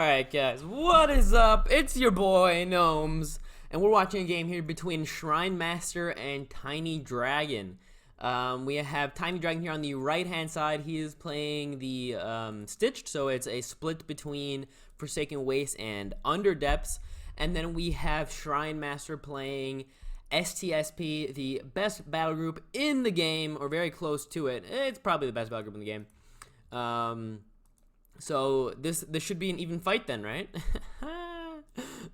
Alright guys, what is up? It's your boy Gnomes, and we're watching a game here between Shrinemaster and Tinydragon. We have Tinydragon here on the right hand side. He is playing the Stitched, so it's a split between Forsaken Waste and Underdepths. And then we have Shrinemaster playing STSP, the best battle group in the game, or very close to it. It's probably the best battle group in the game. So this should be an even fight then, right?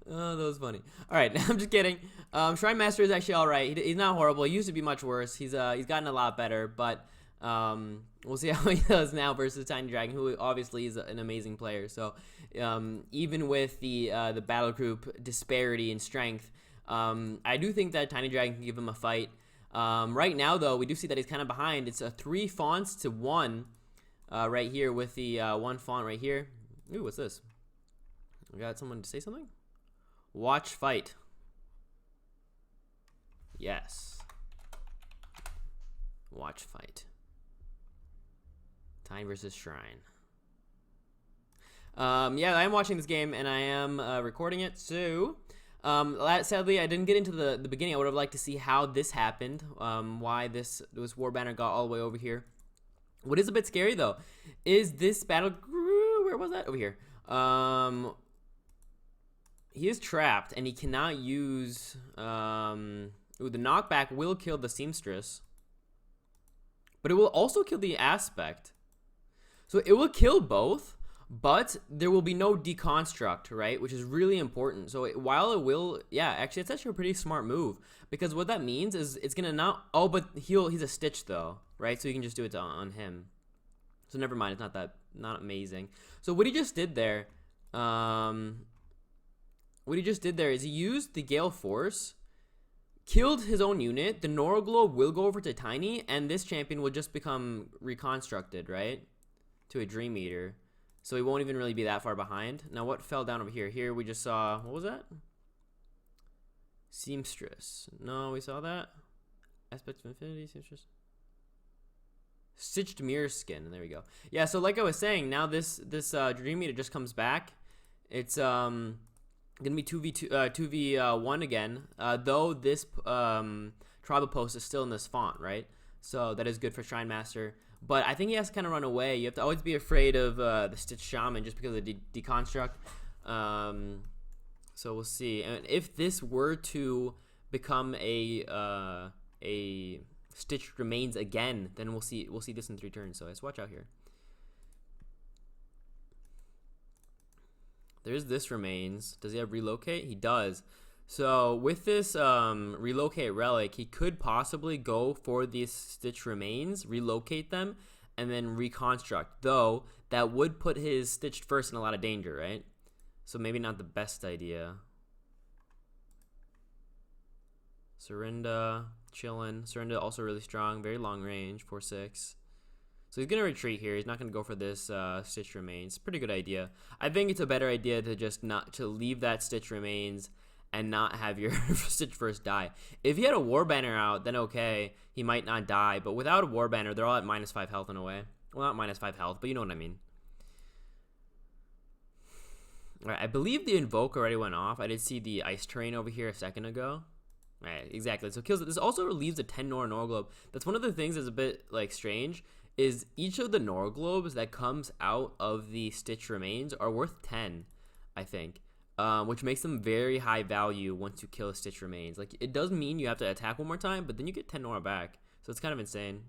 Oh, that was funny. All right, I'm just kidding. Shrinemaster is actually all right. He's not horrible. He used to be much worse. He's gotten a lot better, but we'll see how he does now versus Tinydragon, who obviously is an amazing player. So even with the battle group disparity in strength, I do think that Tinydragon can give him a fight. Right now, though, we do see that he's kind of behind. It's a 3 fonts to 1. Right here with the 1 font right here. Ooh, what's this? We got someone to say something? Watch fight. Yes. Watch fight. Tiny versus Shrine. Yeah, I am watching this game and I am recording it. So, sadly, I didn't get into the beginning. I would have liked to see how this happened. Why this war banner got all the way over here. What is a bit scary though is this battle. Where was that? Over here. He is trapped and he cannot use. Ooh, the knockback will kill the seamstress, but it will also kill the aspect. So it will kill both, but there will be no deconstruct, right? Which is really important. So while it will, yeah, actually, it's actually a pretty smart move because what that means is it's gonna not. Oh, but he's a Stitch though. Right, so you can just do it on him. So never mind, it's not amazing. So what he just did there, is he used the Gale Force, killed his own unit. The Nora Globe will go over to Tiny, and this champion will just become reconstructed, right, to a Dream Eater. So he won't even really be that far behind. Now what fell down over here? Here we just saw, what was that? Seamstress. No, we saw that. Aspects of Infinity, Seamstress. Stitched mirror skin. There we go. Yeah, so like I was saying, now this Dream Eater just comes back. It's gonna be 2v1 again. Though this tribal post is still in this font, right? So that is good for Shrinemaster. But I think he has to kind of run away. You have to always be afraid of the Stitch Shaman just because of the deconstruct. So we'll see. And if this were to become a Stitched remains again, then we'll see this in 3 turns. So let's watch out here. There's this remains. Does he have relocate? He does. So with this relocate relic, he could possibly go for these Stitch remains, relocate them, and then reconstruct. Though that would put his Stitched first in a lot of danger, right? So maybe not the best idea. Serinda, chillin'. Serinda also really strong, very long range, 4/6. So he's gonna retreat here. He's not gonna go for this Stitch remains. Pretty good idea. I think it's a better idea to just to leave that Stitch remains and not have your Stitch first die. If he had a war banner out, then okay, he might not die. But without a war banner, they're all at -5 health in a way. Well, not -5 health, but you know what I mean. All right, I believe the invoke already went off. I did see the ice terrain over here a second ago. Right, exactly. So kills it. This also relieves a 10 Nora Globe. That's one of the things that's a bit like strange is each of the Nora Globes that comes out of the Stitch remains are worth 10, I think, which makes them very high value once you kill a Stitch remains. Like it does mean you have to attack one more time, but then you get 10 Nora back. So it's kind of insane.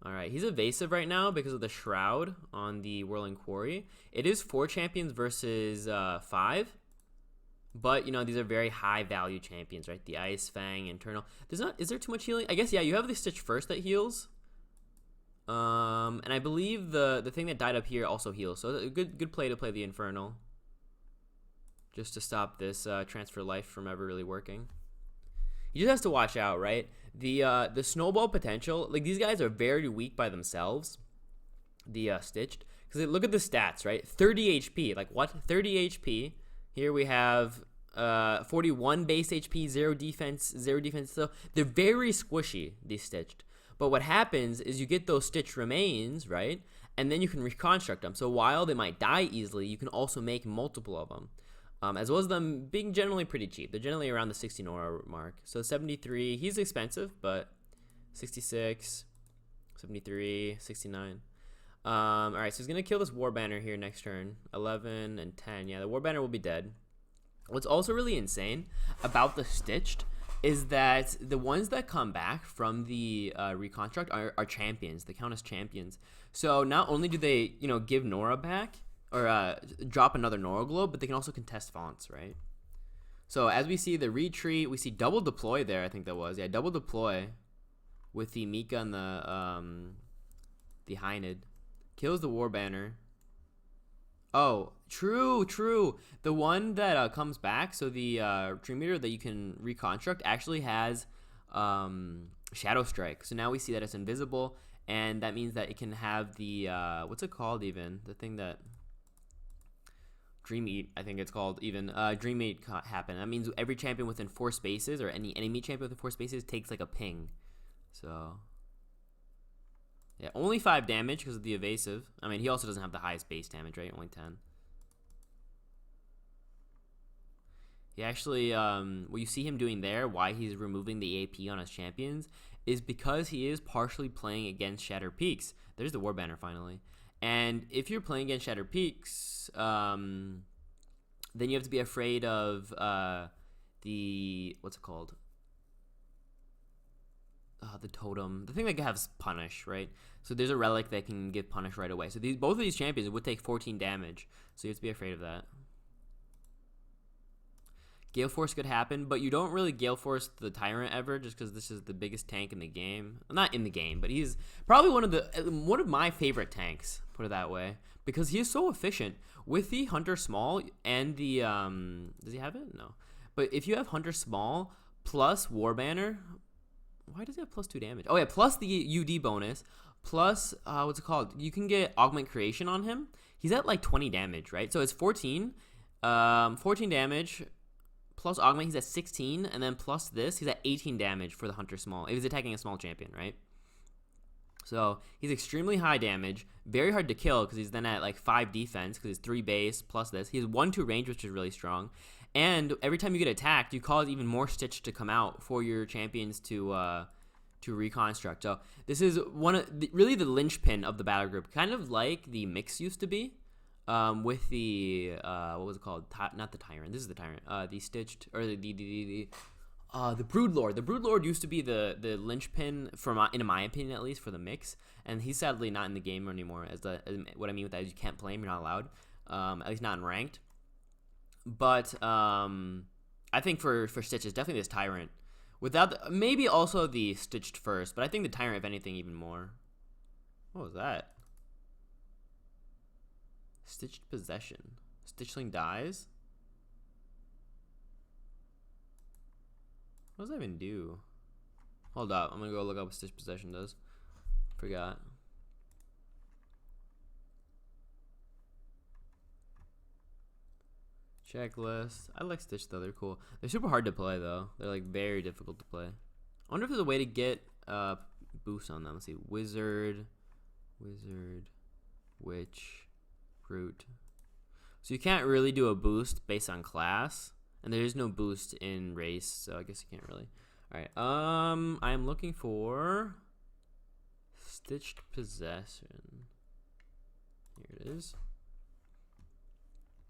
All right, he's evasive right now because of the Shroud on the Whirling Quarry. It is 4 champions versus 5. But, you know, these are very high value champions, right? The Ice Fang, Internal. Is there too much healing? I guess, yeah, you have the Stitch first that heals. And I believe the thing that died up here also heals. So a good play to play the Infernal. Just to stop this transfer life from ever really working. He just has to watch out, right? The snowball potential, like these guys are very weak by themselves. The Stitched. Because look at the stats, right? 30 HP. Like what? 30 HP. Here we have 41 base HP, 0 defense, 0 defense. So they're very squishy, these Stitched. But what happens is you get those Stitch remains, right? and then you can reconstruct them. So while they might die easily, you can also make multiple of them. As well as them being generally pretty cheap. They're generally around the 60 Nora mark. So 73, he's expensive, but 66, 73, 69. All right, so he's going to kill this War Banner here next turn. 11 and 10. Yeah, the War Banner will be dead. What's also really insane about the Stitched is that the ones that come back from the reconstruct are champions. They count as champions. So not only do they, give Nora back, or drop another Nora Globe, but they can also contest fonts, right? So as we see the retreat, we see double deploy there, I think that was. Yeah, double deploy with the Mika and the Hynid. Kills the War Banner. Oh, true. The one that comes back, so the Dream Eater that you can reconstruct actually has Shadow Strike. So now we see that it's invisible, and that means that it can have the, what's it called even? The thing that... Dream Eat, I think it's called even. Dream Eat happen. That means every champion within 4 spaces, or any enemy champion within 4 spaces, takes like a ping. So, yeah, only 5 damage because of the evasive. I mean, he also doesn't have the highest base damage, right? Only 10. He actually, what you see him doing there, why he's removing the AP on his champions, is because he is partially playing against Shatter Peaks. There's the War Banner finally. And if you're playing against Shatter Peaks, then you have to be afraid of what's it called? The totem, the thing that has punish, right? So there's a relic that can give punish right away. So both of these champions would take 14 damage. So you have to be afraid of that. Gale Force could happen, but you don't really Gale Force the Tyrant ever, just because this is the biggest tank in the game. Not in the game, but he's probably one of my favorite tanks, put it that way, because he is so efficient with the Hunter Small and the does he have it? No, but if you have Hunter Small plus War Banner, why does he have plus 2 damage? Oh yeah, plus the UD bonus, plus what's it called? You can get Augment Creation on him. He's at like 20 damage, right? So it's 14 damage. Plus Augment, he's at 16, and then plus this, he's at 18 damage for the Hunter Small. If he's attacking a small champion, right? So he's extremely high damage, very hard to kill because he's then at like 5 defense because he's 3 base plus this. He has 1-2 range, which is really strong. And every time you get attacked, you cause even more Stitch to come out for your champions to reconstruct. So this is really the linchpin of the battle group, kind of like the Mix used to be. With the what was it called? Not the Tyrant. This is the Tyrant. The Stitched, or the Broodlord. The Broodlord used to be the linchpin in my opinion at least, for the Mix, and he's sadly not in the game anymore. What I mean with that is you can't play him. You're not allowed. At least not in ranked. But I think for Stitch is definitely this Tyrant. Without maybe also the Stitched first, but I think the Tyrant, if anything, even more. What was that? Stitched Possession. Stitchling dies? What does that even do? Hold up. I'm going to go look up what Stitched Possession does. Forgot. Checklist. I like Stitch though. They're cool. They're super hard to play though. They're like very difficult to play. I wonder if there's a way to get boost on them. Let's see. Wizard, Witch, Brute. So you can't really do a boost based on class, and there is no boost in race, so I guess you can't really. All right. I'm looking for Stitched Possession. Here it is.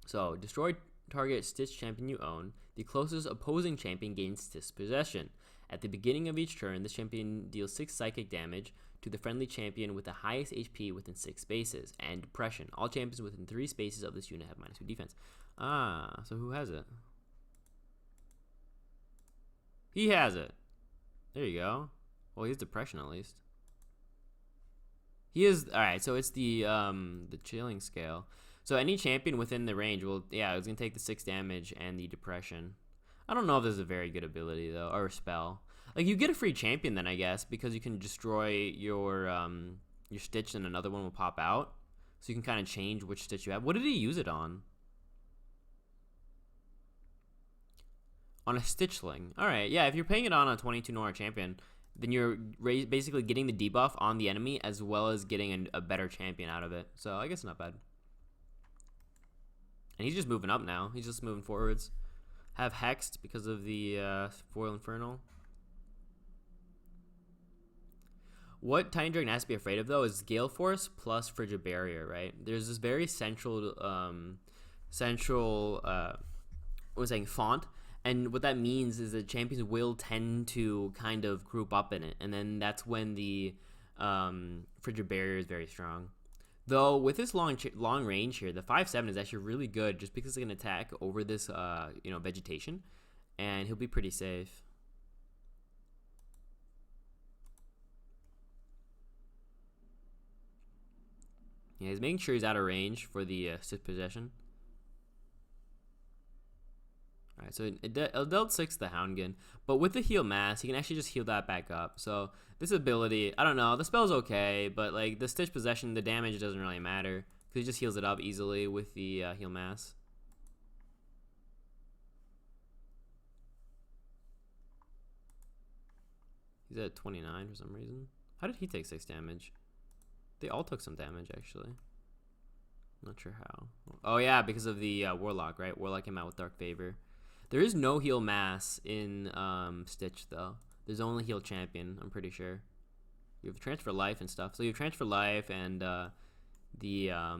So destroy target Stitch champion you own. The closest opposing champion gains Stitch Possession. At the beginning of each turn, this champion deals 6 psychic damage to the friendly champion with the highest HP within 6 spaces, and Depression. All champions within 3 spaces of this unit have -2 defense. Ah, so who has it? He has it. There you go. Well, he has Depression at least. He is, alright, so it's the chilling scale. So any champion within the range will, yeah, it's going to take the 6 damage and the Depression. I don't know if this is a very good ability, though, or a spell. Like, you get a free champion then, I guess, because you can destroy your Stitch and another one will pop out. So you can kind of change which Stitch you have. What did he use it on? On a Stitchling. Alright, yeah, if you're paying it on a 22 Nora champion, then you're basically getting the debuff on the enemy as well as getting a better champion out of it. So I guess not bad. And he's just moving up now. He's just moving forwards. Have Hexed because of the Foil Infernal. What Tinydragon has to be afraid of, though, is Gale Force plus Frigid Barrier, right? There's this very central font. And what that means is that champions will tend to kind of group up in it. And then that's when the Frigid Barrier is very strong. Though, with this long range here, the 5/7 is actually really good just because it can attack over this vegetation. And he'll be pretty safe. Yeah, he's making sure he's out of range for the Sith Possession. Alright, so it dealt 6 the Houndkin. But with the heal mass, he can actually just heal that back up. So this ability, I don't know, the spell's okay, but like the Stitch Possession, the damage doesn't really matter. Because he just heals it up easily with the heal mass. He's at 29 for some reason. How did he take 6 damage? They all took some damage, actually. Not sure how. Oh, yeah, because of the Warlock, right? Warlock came out with Dark Favor. There is no heal mass in Stitch, though. There's only heal champion, I'm pretty sure. You have transfer life and stuff. So you have transfer life and the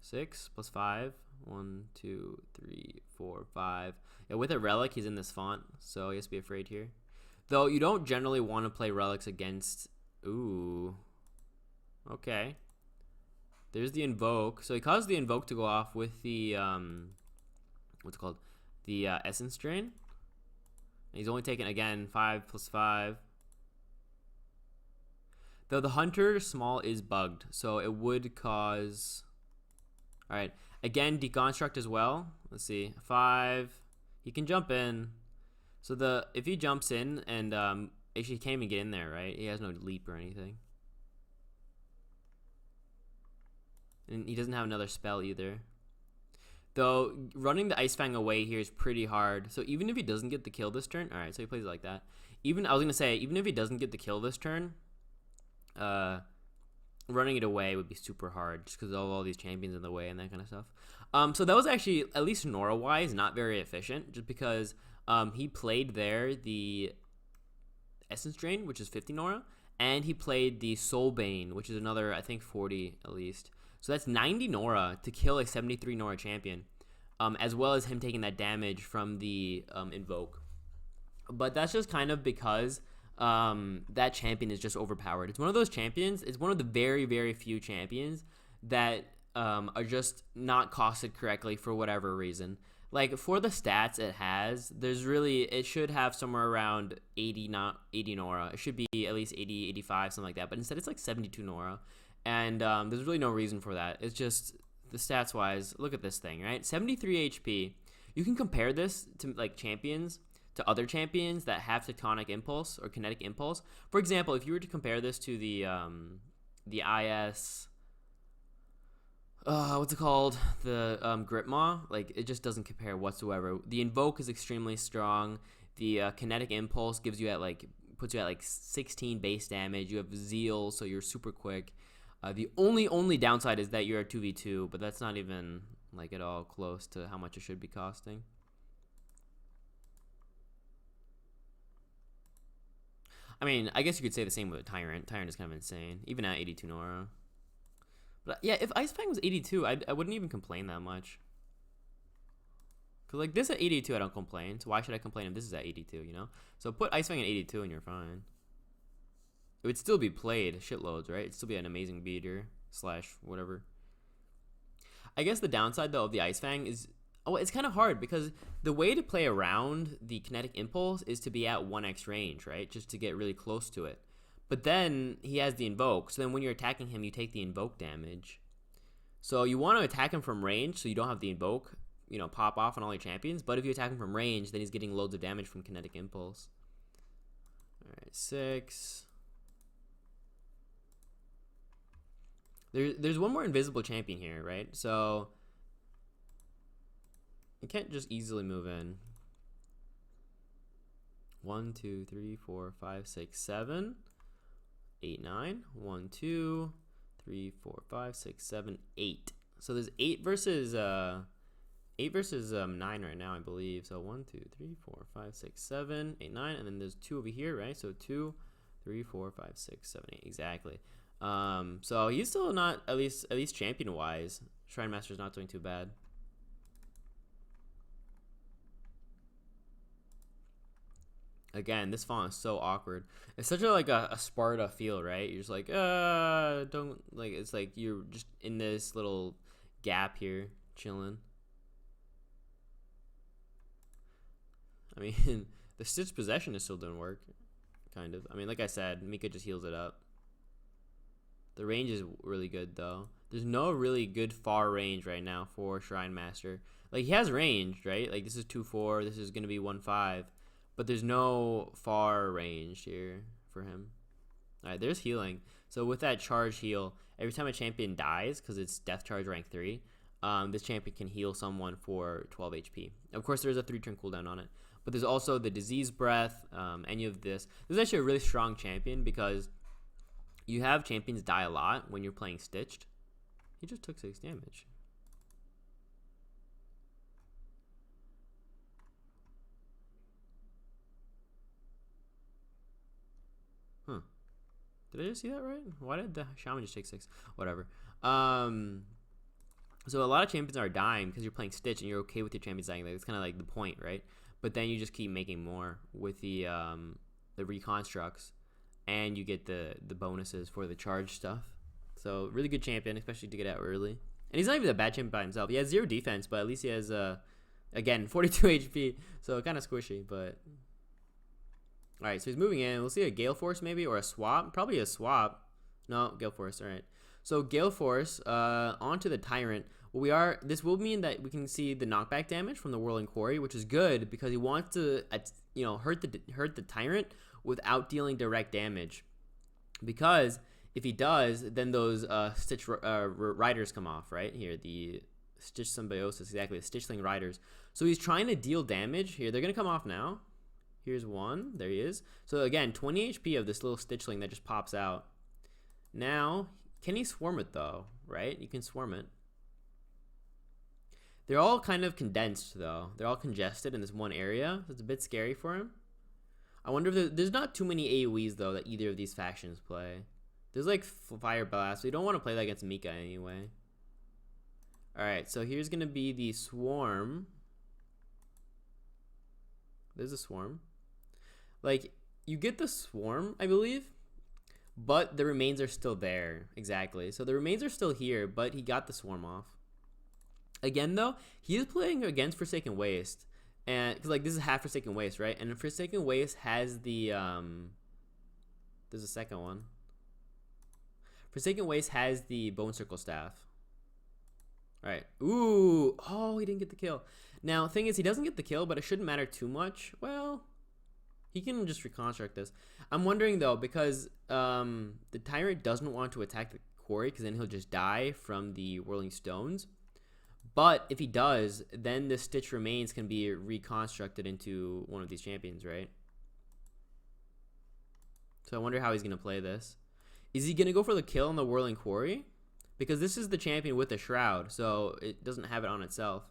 6 plus 5. 1, 2, 3, 4, 5. Yeah, with a relic, he's in this font, so he has to be afraid here. Though you don't generally want to play relics against... Ooh. Okay. There's the Invoke. So he caused the Invoke to go off with the... what's it called? The Essence Drain. And he's only taking, again, 5 plus 5. Though the Hunter Small is bugged, so it would cause... Alright. Again, Deconstruct as well. Let's see. 5. He can jump in. So if he jumps in and... actually, he can't even get in there, right? He has no leap or anything. And he doesn't have another spell either. Though, running the Ice Fang away here is pretty hard. So even if he doesn't get the kill this turn... Alright, so he plays it like that. I was going to say, even if he doesn't get the kill this turn... running it away would be super hard. Just because of all these champions in the way and that kind of stuff. So that was actually, at least Nora-wise, not very efficient. Just because he played there the... Essence Drain, which is 50 Nora, and he played the Soulbane, which is another, I think, 40 at least. So that's 90 Nora to kill a 73 Nora champion, as well as him taking that damage from the Invoke. But that's just kind of because that champion is just overpowered. It's one of those champions, it's one of the very, very few champions that are just not costed correctly for whatever reason. Like, for the stats it has, it should have somewhere around 80 Nora. It should be at least 80, 85, something like that. But instead, it's like 72 Nora. And there's really no reason for that. It's just, the stats-wise, look at this thing, right? 73 HP. You can compare this to, like, champions, to other champions that have Tectonic Impulse or Kinetic Impulse. For example, if you were to compare this to the IS... what's it called? The Gritmaw. Like, it just doesn't compare whatsoever. The Invoke is extremely strong. The Kinetic Impulse puts you at like 16 base damage. You have Zeal, so you're super quick. The only downside is that you're a 2v2, but that's not even like at all close to how much it should be costing. I mean, I guess you could say the same with Tyrant. Tyrant is kind of insane, even at 82 Nora. But yeah, if Ice Fang was 82, I wouldn't even complain that much. Because like this at 82, I don't complain. So why should I complain if this is at 82, you know? So put Ice Fang at 82 and you're fine. It would still be played shitloads, right? It'd still be an amazing beater / whatever. I guess the downside, though, of the Ice Fang is... Oh, it's kind of hard because the way to play around the Kinetic Impulse is to be at 1x range, right? Just to get really close to it. But then he has the Invoke, so then when you're attacking him, you take the Invoke damage. So you want to attack him from range so you don't have the Invoke, pop off on all your champions. But if you attack him from range, then he's getting loads of damage from Kinetic Impulse. Alright, 6. There's one more invisible champion here, right? So you can't just easily move in. 1, 2, 3, 4, 5, 6, 7, 8, 9. 1, 2, 3, 4, 5, 6, 7, 8. So there's 8 versus 9 right now, I believe. So 1, 2, 3, 4, 5, 6, 7, 8, 9, and then there's 2 over here, right? So 2, 3, 4, 5, 6, 7, 8. Exactly. So he's still not at least champion wise. Shrinemaster's not doing too bad. Again, this font is so awkward. It's such a Sparta feel, right? You're just like, don't, like, it's like you're just in this little gap here, chilling. I mean, the Stitched possession is still doing work, kind of. I mean, like I said, Mika just heals it up. The range is really good, though. There's no really good far range right now for Shrinemaster. Like, he has range, right? Like, this is 2-4, this is going to be 1-5. But there's no far range here for him. All right, there's healing. So with that charge heal, every time a champion dies, because it's death charge rank 3, this champion can heal someone for 12 HP. Of course, there's a 3-turn cooldown on it. But there's also the disease breath, any of this. This is actually a really strong champion because you have champions die a lot when you're playing Stitched. He just took 6 damage. Huh. Did I just see that right? Why did the shaman just take 6? Whatever. So a lot of champions are dying because you're playing Stitch and you're okay with your champions dying. Like, it's kind of like the point, right? But then you just keep making more with the reconstructs, and you get the bonuses for the charge stuff. So really good champion, especially to get out early. And he's not even a bad champion by himself. He has 0 defense, but at least he has again 42 HP. So kind of squishy, but. All right, so he's moving in. We'll see a Gale Force maybe, or a swap. Probably a swap. No, Gale Force. All right. So Gale Force onto the Tyrant. This will mean that we can see the knockback damage from the Whirling Quarry, which is good because he wants to, hurt the Tyrant without dealing direct damage. Because if he does, then those Stitch Riders come off, right? Here, the Stitch Symbiosis, exactly, the Stitchling Riders. So he's trying to deal damage. Here, they're going to come off now. Here's one. There he is. So again, 20 HP of this little Stitchling that just pops out. Now, can he swarm it though? Right? You can swarm it. They're all kind of condensed though. They're all congested in this one area. So it's a bit scary for him. I wonder if there's not too many AoEs though that either of these factions play. There's like Fire Blast. We don't want to play that against Mika anyway. Alright, so here's going to be the Swarm. There's a Swarm. Like, you get the Swarm, I believe, but the remains are still there. Exactly. So the remains are still here, but he got the Swarm off. Again, though, he is playing against Forsaken Waste. And, because, like, this is half Forsaken Waste, right? And Forsaken Waste has the, there's a second one. Forsaken Waste has the Bone Circle Staff. All right. Ooh. Oh, he didn't get the kill. Now, thing is, he doesn't get the kill, but it shouldn't matter too much. Well, he can just reconstruct this. I'm wondering, though, because the Tyrant doesn't want to attack the Quarry, because then he'll just die from the Whirling Stones. But if he does, then the Stitch remains can be reconstructed into one of these champions, right? So I wonder how he's going to play this. Is he going to go for the kill on the Whirling Quarry? Because this is the champion with the Shroud, so it doesn't have it on itself.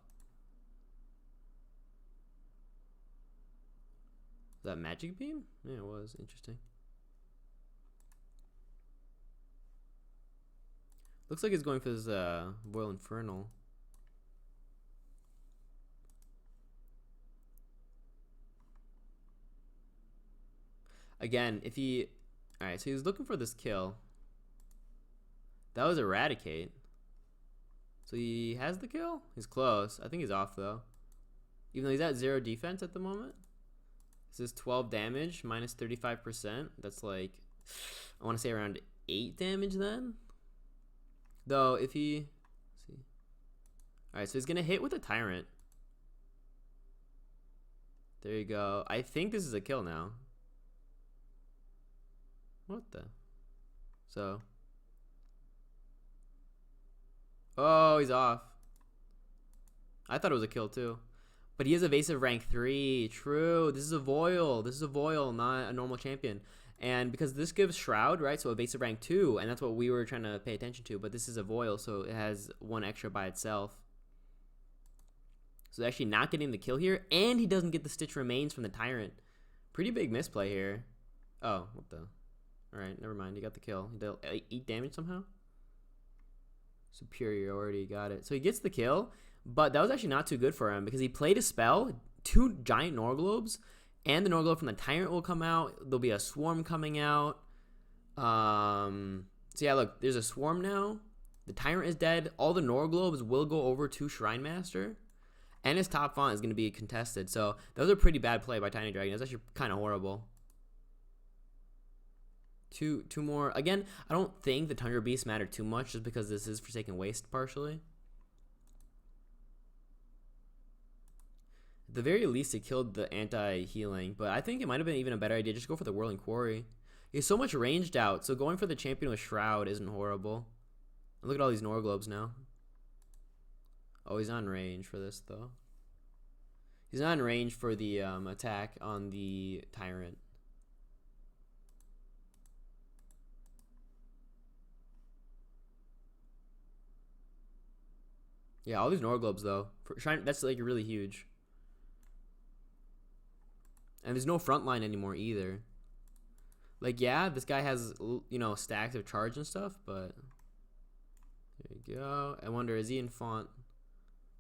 Was that Magic Beam? Yeah, it was. Interesting. Looks like he's going for this Royal Infernal. Again, if he... Alright, so he was looking for this kill. That was Eradicate. So he has the kill? He's close. I think he's off, though. Even though he's at 0 defense at the moment. This is 12 damage, minus 35%. That's like... I want to say around 8 damage then? Though, if he... Let's see. Alright, so he's going to hit with a Tyrant. There you go. I think this is a kill now. What the? So. Oh, he's off. I thought it was a kill too. But he is evasive rank 3. True. This is a Voil. This is a Voil, not a normal champion. And because this gives Shroud, right? So evasive rank 2, and that's what we were trying to pay attention to. But this is a Voil, so it has 1 extra by itself. So actually not getting the kill here, and he doesn't get the Stitch Remains from the Tyrant. Pretty big misplay here. Oh, what the? Alright, never mind. He got the kill. He dealt 8 damage somehow. Superiority, got it. So he gets the kill, but that was actually not too good for him because he played a spell, 2 giant Norglobes, and the Norglobe from the Tyrant will come out. There'll be a Swarm coming out. So yeah, look, there's a Swarm now. The Tyrant is dead. All the Norglobes will go over to Shrinemaster. And his top font is going to be contested. So that was a pretty bad play by Tinydragon. That's actually kind of horrible. Two more. Again, I don't think the Tundra Beasts matter too much just because this is Forsaken Waste partially. At the very least, it killed the anti-healing. But I think it might have been even a better idea just go for the Whirling Quarry. He's so much ranged out. So going for the champion with Shroud isn't horrible. And look at all these Norglobes now. Oh, he's not in range for this, though. He's not in range for the attack on the Tyrant. Yeah, all these Norglobes, though. That's, like, really huge. And there's no front line anymore, either. Like, yeah, this guy has, you know, stacks of charge and stuff, but... There you go. I wonder, is he in font?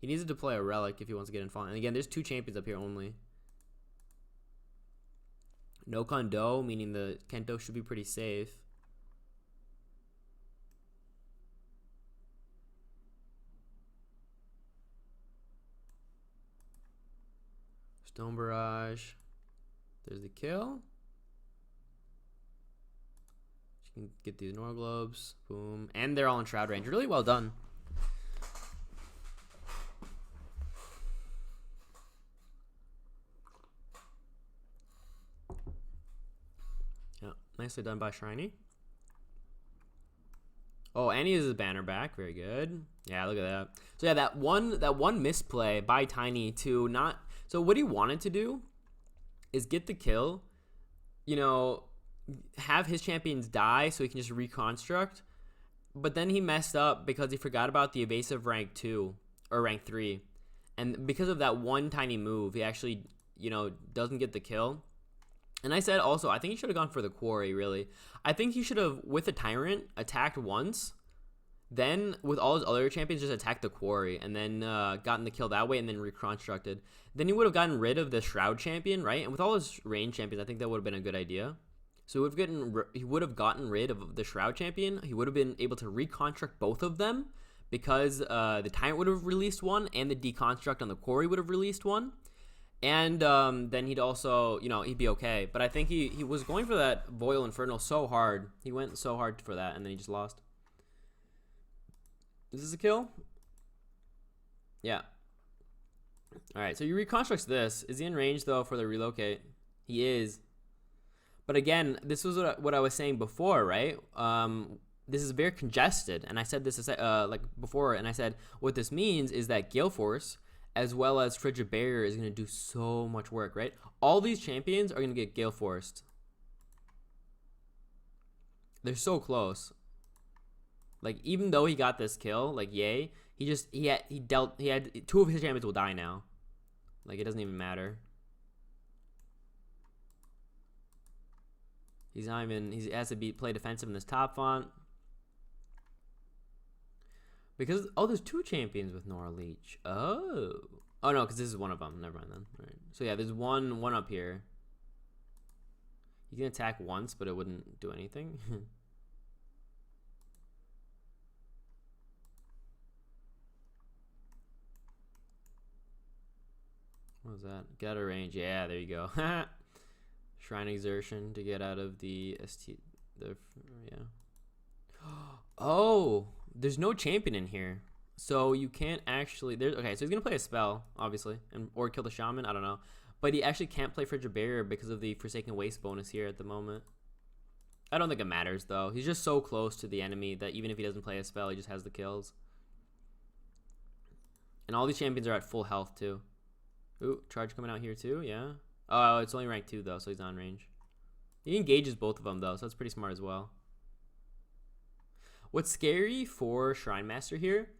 He needs to deploy a relic if he wants to get in font. And again, there's 2 champions up here only. No Kondo, meaning the Kento should be pretty safe. Stone Barrage. There's the kill. You can get these Norglobes. Boom. And they're all in Shroud range. Really well done. Nicely done by Shriney. Oh, and he has his banner back. Very good. Yeah, look at that. So yeah, that one misplay by Tiny to not. So what he wanted to do is get the kill, you know, have his champions die so he can just reconstruct. But then he messed up because he forgot about the evasive rank 2 or rank 3, and because of that one tiny move, he actually, you know, doesn't get the kill. And I said also, I think he should have gone for the Quarry, really. I think he should have, with the Tyrant, attacked once. Then, with all his other champions, just attacked the Quarry. And then gotten the kill that way and then reconstructed. Then he would have gotten rid of the Shroud champion, right? And with all his range champions, I think that would have been a good idea. So he would have gotten rid of the Shroud champion. He would have been able to reconstruct both of them. Because the Tyrant would have released one. And the deconstruct on the Quarry would have released one. And then he'd also, you know, he'd be okay. But I think he was going for that Voil Infernal so hard. He went so hard for that, and then he just lost. Is this a kill? Yeah. Alright, so he reconstructs this. Is he in range, though, for the relocate? He is. But again, this was what I was saying before, right? This is very congested. And I said this like before, and I said what this means is that Gale Force, as well as Frigid Barrier, is going to do so much work, right? All these champions are going to get Gale Forced. They're so close. Like, even though he got this kill, like, yay, he had 2 of his champions will die now. Like, it doesn't even matter. He has to play defensive in this top font. Because, oh, there's 2 champions with Nora Leech. Oh no, because this is one of them. Never mind then. All right. So yeah, there's one up here. You can attack once, but it wouldn't do anything. What was that? Get out of range. Yeah, there you go. Shrine Exertion to get out of the ST. Yeah. Oh, there's no champion in here, so you can't actually. Okay, so he's gonna play a spell, obviously, or kill the shaman. I don't know, but he actually can't play Frigid Barrier because of the Forsaken Waste bonus here at the moment. I don't think it matters though. He's just so close to the enemy that even if he doesn't play a spell, he just has the kills. And all these champions are at full health too. Ooh, charge coming out here too, yeah. Oh, it's only rank 2 though, so he's not in range. He engages both of them though, so that's pretty smart as well. What's scary for Shrinemaster here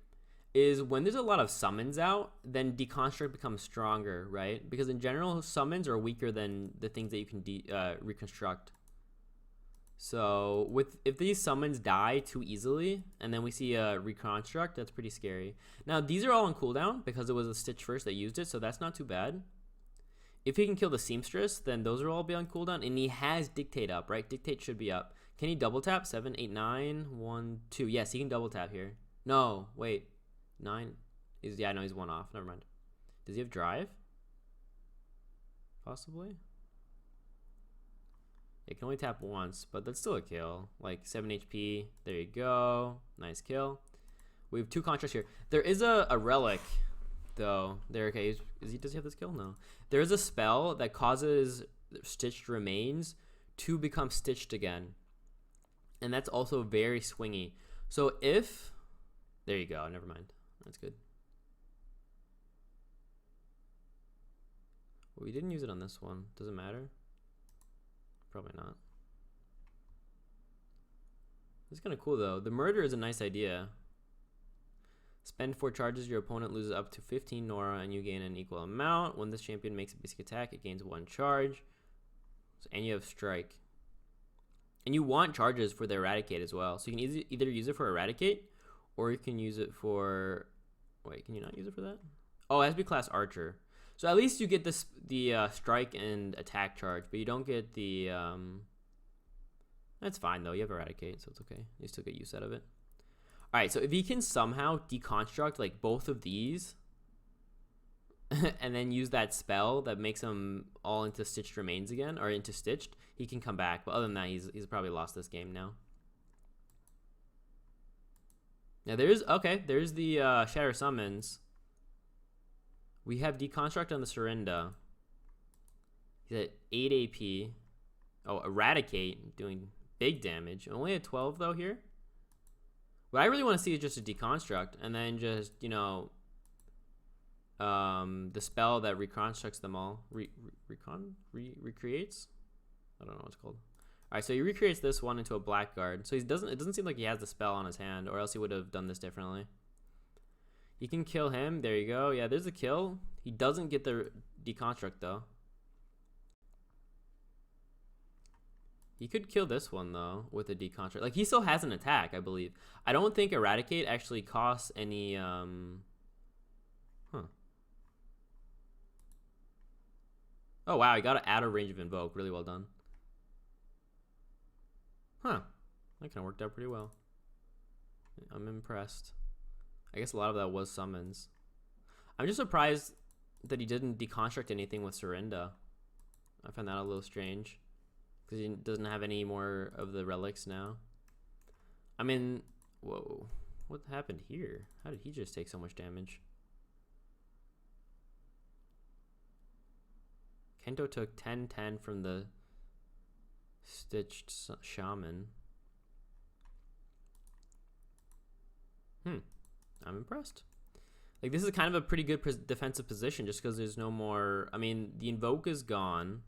is when there's a lot of summons out, then Deconstruct becomes stronger, right? Because in general, summons are weaker than the things that you can reconstruct. So if these summons die too easily, and then we see a reconstruct, that's pretty scary. Now these are all on cooldown because it was a Stitch first that used it, so that's not too bad. If he can kill the Seamstress, then those will all be on cooldown, and he has Dictate up, right? Dictate should be up. Can he double tap? 7, 8, 9, 1, 2. Yes, he can double tap here. No, wait. 9 is, yeah, no, he's 1 off. Never mind. Does he have drive? Possibly. It can only tap once, but that's still a kill. Like 7 HP. There you go. Nice kill. We have 2 contracts here. There is a relic, though. There, okay. Does he have this kill? No. There is a spell that causes Stitched remains to become Stitched again. And that's also very swingy. So if... There you go. Never mind. That's good. Well, we didn't use it on this one. Does it matter? Probably not. It's kind of cool, though. The murder is a nice idea. Spend 4 charges. Your opponent loses up to 15 Nora, and you gain an equal amount. When this champion makes a basic attack, it gains 1 charge. And you have Strike. And you want charges for the Eradicate as well. So you can either use it for Eradicate, or you can use it for... Wait, can you not use it for that? Oh, it has to be class Archer. So at least you get the Strike and attack charge, but you don't get the... That's fine, though. You have Eradicate, so it's okay. You still get use out of it. Alright, so if he can somehow deconstruct like both of these and then use that spell that makes them all into Stitched remains again, or into Stitched, he can come back. But other than that, he's probably lost this game now. Now there's the Shatter Summons. We have Deconstruct on the Serinda. He's at 8 AP. Oh, Eradicate, doing big damage. Only at 12 though here. What I really want to see is just a Deconstruct, and then just, you know, the spell that reconstructs them all. Recreates? I don't know what it's called. Alright, so he recreates this one into a Blackguard. So it doesn't seem like he has the spell on his hand, or else he would have done this differently. You can kill him. There you go. Yeah, there's a kill. He doesn't get the Deconstruct, though. He could kill this one, though, with a Deconstruct. Like, he still has an attack, I believe. I don't think Eradicate actually costs any, Huh. Oh, wow, he got it out of range of Invoke. Really well done. Huh. That kind of worked out pretty well. I'm impressed. I guess a lot of that was summons. I'm just surprised that he didn't Deconstruct anything with Serinda. I find that a little strange. Because he doesn't have any more of the relics now. I mean, whoa. What happened here? How did he just take so much damage? Kento took 10-10 from the Stitched Shaman. I'm impressed. Like, this is kind of a pretty good defensive position just because there's no more... I mean, the Invoke is gone.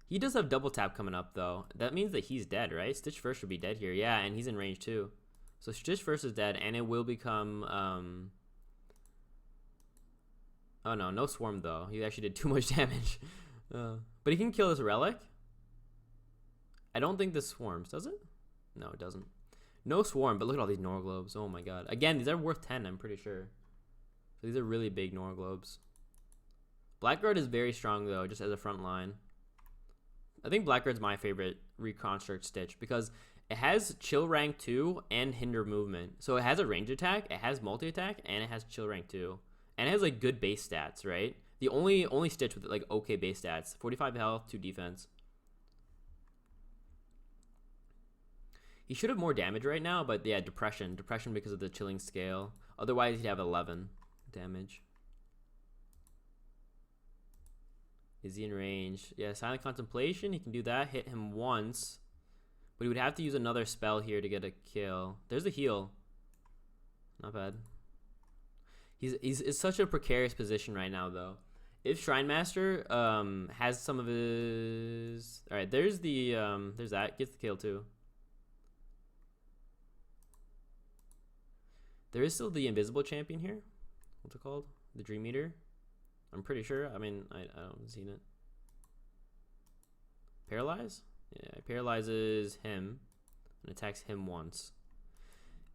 He does have double tap coming up, though. That means that he's dead, right? Stitch First should be dead here. Yeah, and he's in range, too. So Stitch First is dead, and it will become... Oh, no. No Swarm, though. He actually did too much damage. But he can kill this Relic. I don't think this swarms, does it? No, it doesn't. No Swarm, but look at all these Norglobes. Oh, my God. Again, these are worth 10, I'm pretty sure. So these are really big Norglobes. Blackguard is very strong, though, just as a front line. I think Blackguard's my favorite Reconstruct Stitch because it has Chill Rank 2 and Hinder Movement. So it has a range attack, it has multi-attack, and it has Chill Rank 2. And it has, like, good base stats, right? The only Stitch with, like, okay base stats. 45 health, 2 defense. He should have more damage right now, but yeah, Depression. Depression because of the Chilling Scale. Otherwise, he'd have 11 damage. Is he in range? Yeah, Silent Contemplation. He can do that. Hit him once. But he would have to use another spell here to get a kill. There's a heal. Not bad. He's in such a precarious position right now, though. If Shrinemaster has some of his, all right, there's that, gets the kill too. There is still the invisible champion here. What's it called? The Dream Eater. I'm pretty sure. I mean, I don't see it. Paralyze? Yeah, it paralyzes him and attacks him once.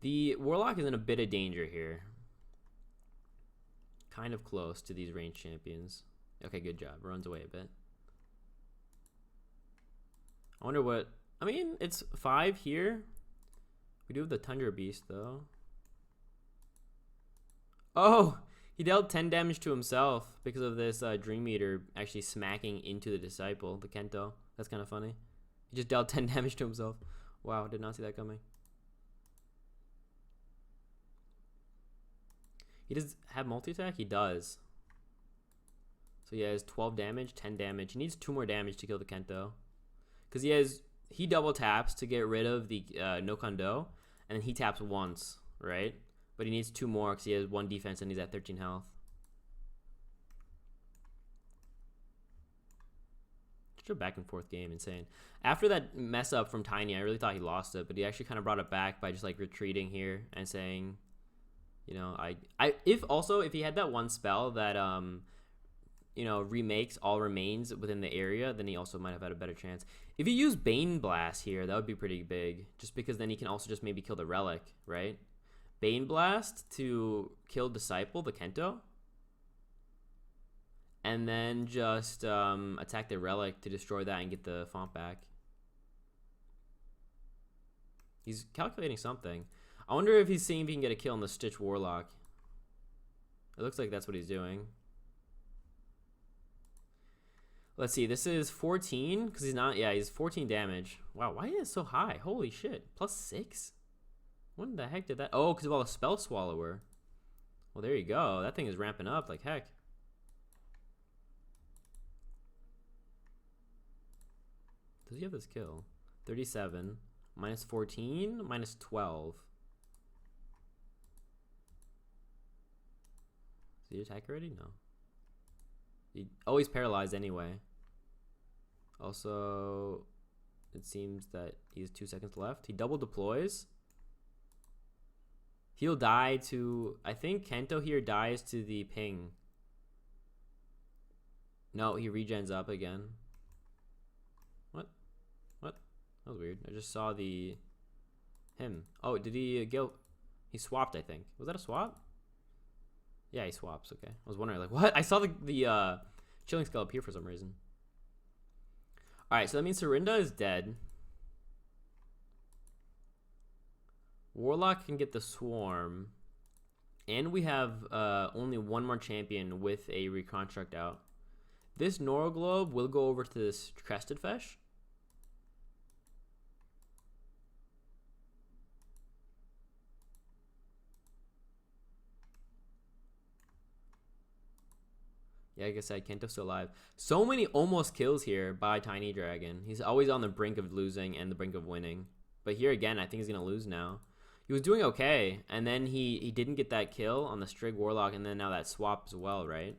The Warlock is in a bit of danger here. Kind of close to these ranged champions. Okay, good job. Runs away a bit. I wonder what... I mean, it's 5 here. We do have the Tundra Beast, though. Oh! He dealt 10 damage to himself because of this Dream Eater actually smacking into the Disciple, the Kento. That's kind of funny. He just dealt 10 damage to himself. Wow, did not see that coming. He does have multi-attack? He does. So he has 12 damage, 10 damage. He needs 2 more damage to kill the Kento. Because he double taps to get rid of the no Kondo, and then he taps once, right? But he needs 2 more because he has 1 defense and he's at 13 health. Such a back and forth game, insane. After that mess up from Tiny, I really thought he lost it, but he actually kind of brought it back by just like retreating here and saying, you know, if he had that one spell that you know, remakes all remains within the area, then he also might have had a better chance. If he used Bane Blast here, that would be pretty big, just because then he can also just maybe kill the Relic, right? Bane Blast to kill Disciple, the Kento, and then just attack the Relic to destroy that and get the font back. He's calculating something. I wonder if he's seeing if he can get a kill on the Stitch Warlock. It looks like that's what he's doing. Let's see, this is 14, because he's not, yeah, he's 14 damage. Wow, why is it so high? Holy shit, +6? When the heck did that, oh, because of all the Spell Swallower. Well, there you go, that thing is ramping up like heck. Does he have this kill? 37, -14, -12. Did he attack already? No. He always paralyzed anyway. Also, it seems that he has 2 seconds left. He double deploys. He'll die to... I think Kento here dies to the ping. No, he regens up again. What? What? That was weird. I just saw the... him. Oh, did he go... He swapped, I think. Was that a swap? Yeah, he swaps. Okay. I was wondering, like, what? I saw the Chilling Skull appear for some reason. Alright, so that means Serinda is dead. Warlock can get the Swarm. And we have only 1 more champion with a Reconstruct out. This Noroglobe will go over to this Crested Fish. Yeah, like I said, Kento's still alive. So many almost kills here by Tinydragon. He's always on the brink of losing and the brink of winning. But here again, I think he's going to lose now. He was doing okay, and then he didn't get that kill on the Strig Warlock, and then now that swap as well, right?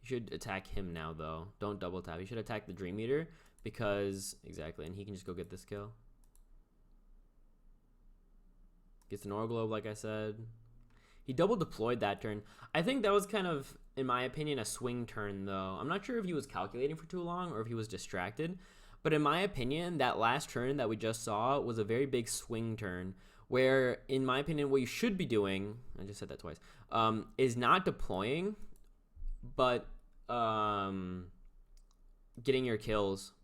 You should attack him now, though. Don't double tap. You should attack the Dream Eater, because... Exactly, and he can just go get this kill. Gets an Orglobe, like I said. He double deployed that turn. I think that was kind of, in my opinion, a swing turn, though. I'm not sure if he was calculating for too long or if he was distracted. But in my opinion, that last turn that we just saw was a very big swing turn. Where, in my opinion, what you should be doing, I just said that twice, is not deploying, but getting your kills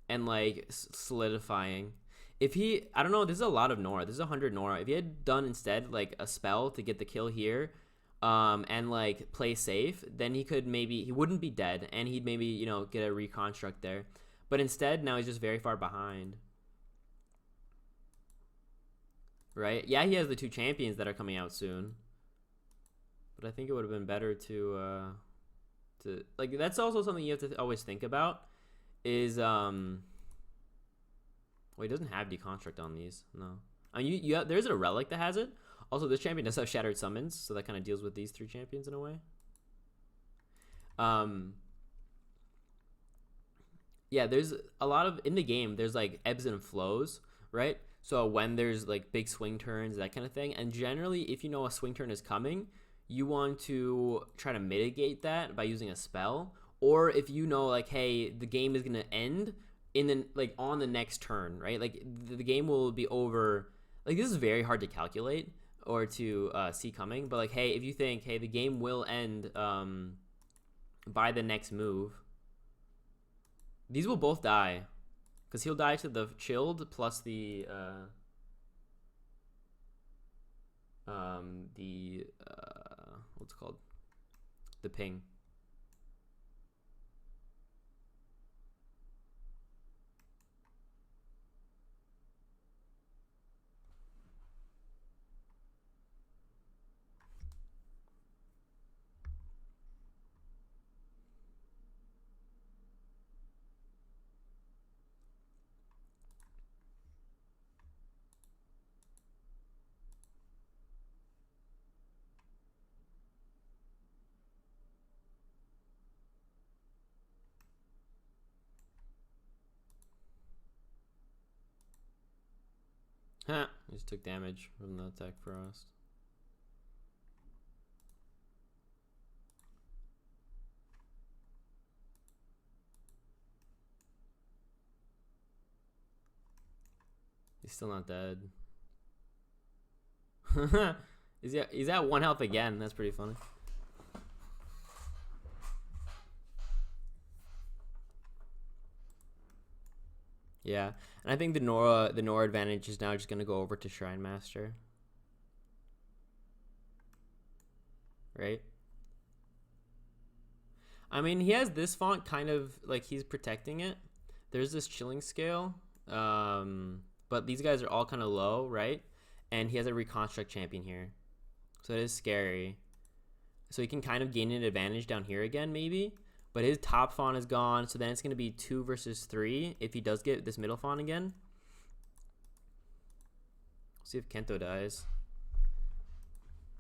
and, like, solidifying. If he, I don't know, this is a lot of Nora. This is 100 Nora. If he had done instead, like, a spell to get the kill here, and, like, play safe, then he could maybe, he wouldn't be dead, and he'd maybe, you know, get a reconstruct there. But instead, now he's just very far behind. Right? Yeah, he has the 2 champions that are coming out soon. But I think it would have been better to like, that's also something you have to always think about, is, well, he doesn't have deconstruct on these. No. I mean, there's a relic that has it. Also, this champion does have Shattered Summons, so that kind of deals with these 3 champions in a way. Yeah, there's a lot of in the game. There's like ebbs and flows, right? So when there's like big swing turns, that kind of thing, and generally, if you know a swing turn is coming, you want to try to mitigate that by using a spell, or if you know like, hey, the game is gonna end in the like on the next turn, right? Like the game will be over. Like this is very hard to calculate or to see coming, but like, hey, if you think, hey, the game will end by the next move. These will both die, because he'll die to the chilled plus the what's it called? The ping. Huh, he just took damage from the attack frost. He's still not dead. He's at 1 health again. That's pretty funny. Yeah, and I think the Nora advantage is now just gonna go over to Shrinemaster, right? I mean, he has this font kind of like he's protecting it. There's this chilling scale, but these guys are all kind of low, right? And he has a reconstruct champion here, so it is scary. So he can kind of gain an advantage down here again, maybe. But his top font is gone, so then it's going to be 2 versus 3 if he does get this middle font again. See if Kento dies.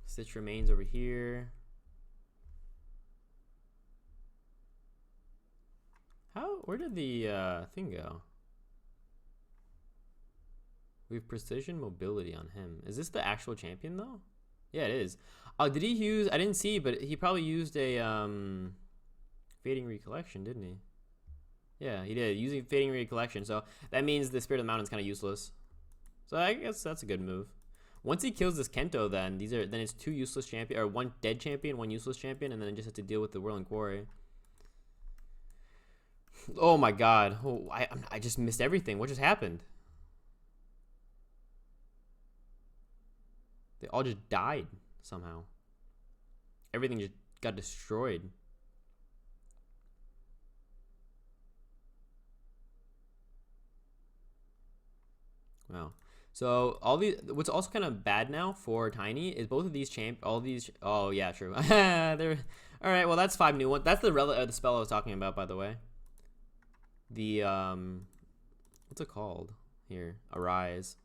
Stitch remains over here. Where did the thing go? We have precision mobility on him. Is this the actual champion though? Yeah, it is. Oh, did he use? I didn't see, but he probably used a Fading Recollection, didn't he? Yeah, he did. Using Fading Recollection. So that means the Spirit of the Mountain is kind of useless. So I guess that's a good move. Once he kills this Kento, then it's 2 useless champion, or 1 dead champion, 1 useless champion, and then it just has to deal with the Whirling Quarry. Oh my god. Oh, I just missed everything. What just happened? They all just died somehow. Everything just got destroyed. Wow. So what's also kind of bad now for Tiny is both of these oh yeah, true. They're all right. Well, that's 5 new ones. That's the spell I was talking about, by the way. The what's it called here? Arise.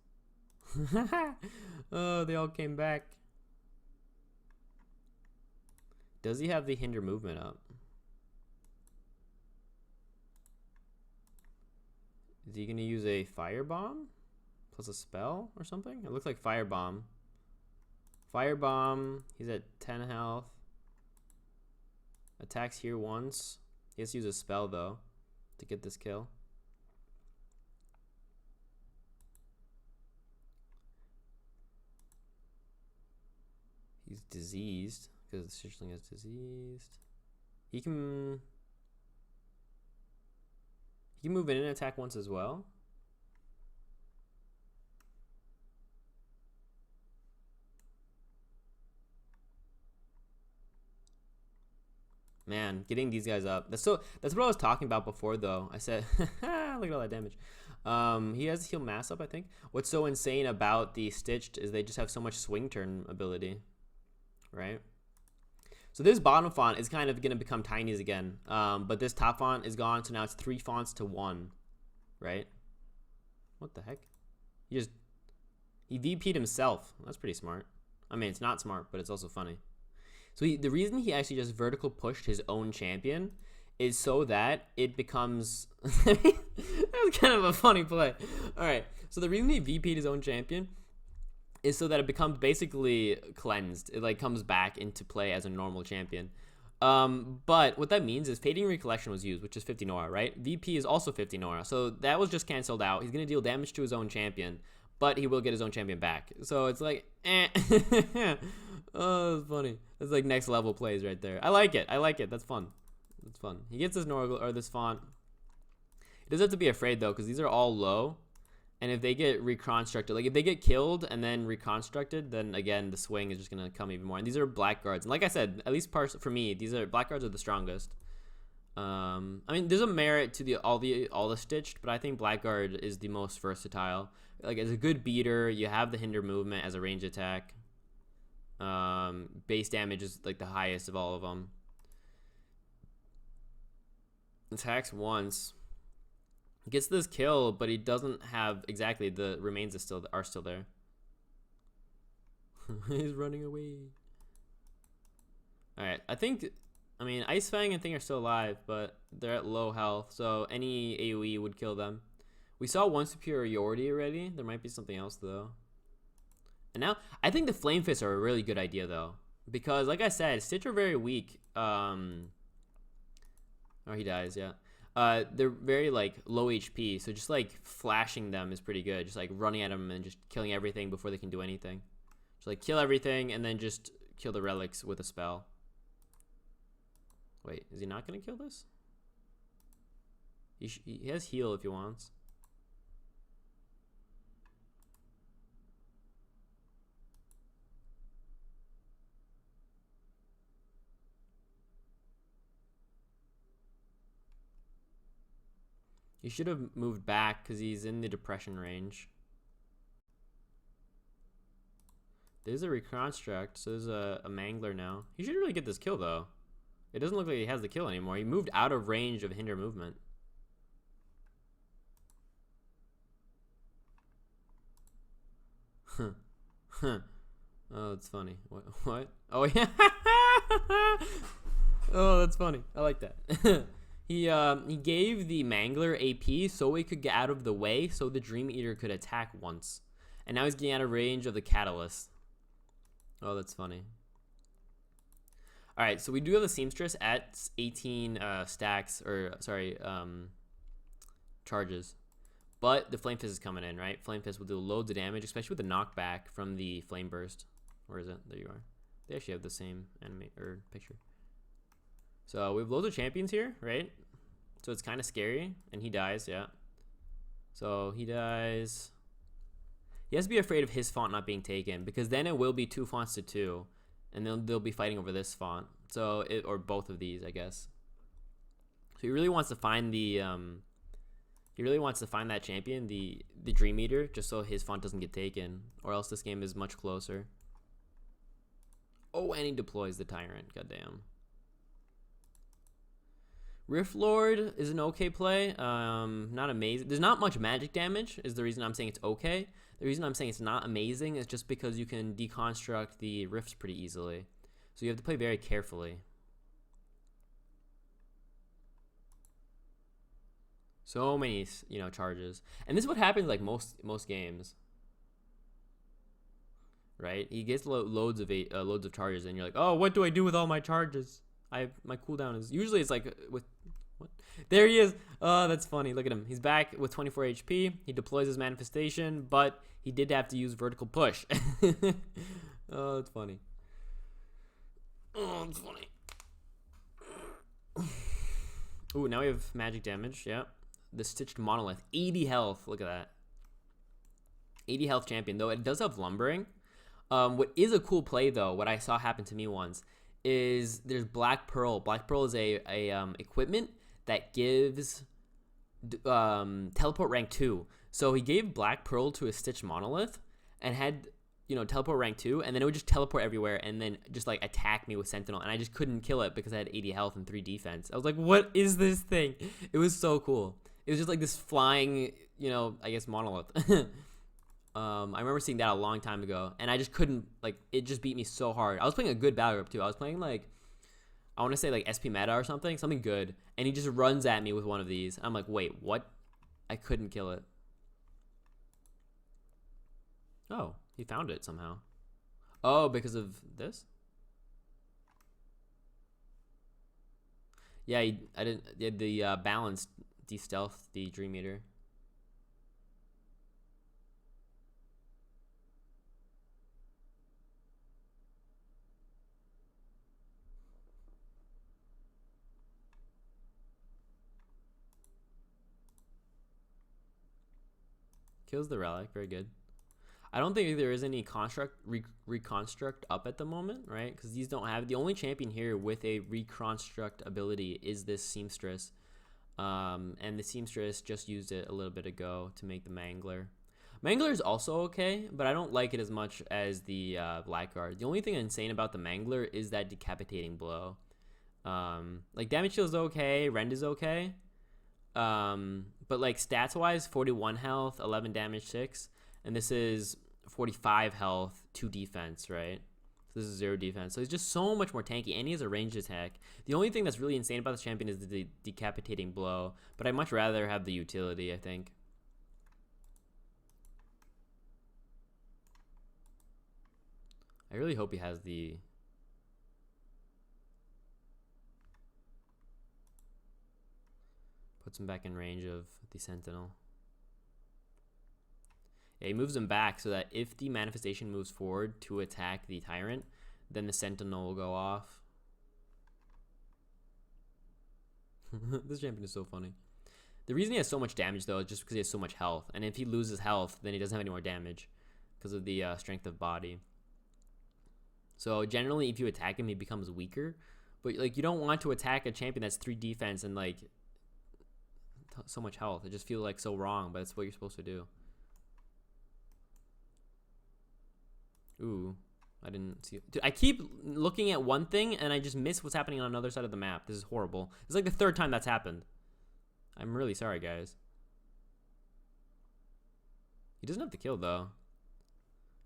Oh, they all came back. Does he have the hinder movement up? Is he gonna use a firebomb plus a spell or something? It looks like firebomb. Firebomb. He's at 10 health. Attacks here once. He has to use a spell though to get this kill. He's diseased because the Shishling is diseased. He can move in and attack once as well. Man, getting these guys up. That's what I was talking about before though. I said, look at all that damage. He has heal mass up, I think. What's so insane about the Stitched is they just have so much swing turn ability, right? So this bottom font is kind of going to become Tiny's again. But this top font is gone, so now it's 3 fonts to 1, right? What the heck? He He VP'd himself. That's pretty smart. I mean, it's not smart, but it's also funny. So the reason he actually just vertical pushed his own champion is so that it becomes... that was kind of a funny play. All right. So the reason he VP'd his own champion is so that it becomes basically cleansed. It like comes back into play as a normal champion. But what that means is Fading Recollection was used, which is 50 Nora, right? VP is also 50 Nora. So that was just canceled out. He's going to deal damage to his own champion, but he will get his own champion back. So it's like, eh. Oh, that's funny. That's like next level plays right there. I like it. I like it. That's fun. That's fun. He gets this Nora or this font. He doesn't have to be afraid though, because these are all low. And if they get reconstructed, like if they get killed and then reconstructed, then again, the swing is just going to come even more. And these are black guards. And like I said, at least for me, these are black guards are the strongest. I mean, there's a merit to all the stitched, but I think blackguard is the most versatile. Like as a good beater, you have the hinder movement as a range attack. Base damage is like the highest of all of them. Attacks once. Gets this kill, but he doesn't have exactly the remains are still there. He's running away. All right, I mean, Ice Fang and Thing are still alive, but they're at low health, so any AoE would kill them. We saw one superiority already. There might be something else though. And now I think the Flame Fists are a really good idea though, because like I said, Stitch are very weak. Oh, he dies. Yeah. They're very like low HP, so just like flashing them is pretty good. Just like running at them and just killing everything before they can do anything. Just like kill everything and then just kill the relics with a spell. Wait, is he not gonna kill this? He has heal if he wants. He should have moved back because he's in the depression range. There's a reconstruct, so there's a mangler now. He should really get this kill though. It doesn't look like he has the kill anymore. He moved out of range of hinder movement. Oh, that's funny. What? Oh yeah. Oh, that's funny. I like that. He gave the Mangler AP so he could get out of the way so the Dream Eater could attack once. And now he's getting out of range of the Catalyst. Oh, that's funny. Alright, so we do have the Seamstress at 18 stacks, or sorry, charges. But the Flame Fist is coming in, right? Flame Fist will do loads of damage, especially with the knockback from the Flame Burst. Where is it? There you are. They actually have the same picture. So we have loads of champions here, right? So it's kind of scary. And he dies, yeah. So he dies. He has to be afraid of his font not being taken, because then it will be 2 fonts to 2. And they'll be fighting over this font. So or both of these, I guess. So he really wants to find the that champion, the Dream Eater, just so his font doesn't get taken, or else this game is much closer. Oh, and he deploys the Tyrant. Goddamn. Rift Lord is an okay play. Not amazing. There's not much magic damage is the reason I'm saying it's okay. The reason I'm saying it's not amazing is just because you can deconstruct the rifts pretty easily. So you have to play very carefully. So many, charges. And this is what happens like most games. Right? He gets loads of charges and you're like, "Oh, what do I do with all my charges?" My cooldown is usually it's like with what? There he is. Oh, that's funny. Look at him. He's back with 24 HP. He deploys his manifestation, but he did have to use vertical push. Oh, that's funny. Oh, it's funny. Ooh, now we have magic damage. Yep. The Stitched Monolith. 80 health. Look at that. 80 health champion, though it does have lumbering. What is a cool play, though, what I saw happen to me once, is there's Black Pearl. Black Pearl is a equipment that gives teleport rank 2. So he gave Black Pearl to a Stitched Monolith and had teleport rank 2, and then it would just teleport everywhere and then just like attack me with Sentinel, and I just couldn't kill it because I had 80 health and 3 defense. I was like, what is this thing? It was so cool. It was just like this flying, I guess monolith. I remember seeing that a long time ago, and I just couldn't, like, it just beat me so hard. I was playing a good battle group too. I was playing like, I want to say like SP meta or something good, and he just runs at me with one of these. I'm like, wait, what? I couldn't kill it. Oh, he found it somehow. Oh, because of this? Yeah, I didn't. Yeah, the balance de-stealth the Dream Eater. Kills the relic, very good. I don't think there is any reconstruct up at the moment, right? Because these don't have, the only champion here with a reconstruct ability is this Seamstress. And the Seamstress just used it a little bit ago to make the Mangler. Mangler is also okay, but I don't like it as much as the Blackguard. The only thing insane about the Mangler is that decapitating blow. Like damage shield is okay, rend is okay. But like stats wise, 41 health, 11 damage, 6, and this is 45 health, 2 defense, right? So this is 0 defense. So he's just so much more tanky, and he has a ranged attack. The only thing that's really insane about this champion is the decapitating blow, but I'd much rather have the utility, I think. I really hope he has the... Puts him back in range of the Sentinel. Yeah, he moves him back so that if the manifestation moves forward to attack the Tyrant, then the Sentinel will go off. This champion is so funny. The reason he has so much damage, though, is just because he has so much health. And if he loses health, then he doesn't have any more damage because of the strength of body. So generally, if you attack him, he becomes weaker. But like, you don't want to attack a champion that's 3 defense and like so much health. It just feels like so wrong, but it's what you're supposed to do. Ooh, I didn't see it. Dude, I keep looking at one thing and I just miss what's happening on another side of the map. This is horrible. It's like the 3rd time that's happened. I'm really sorry, guys. He doesn't have to kill, though.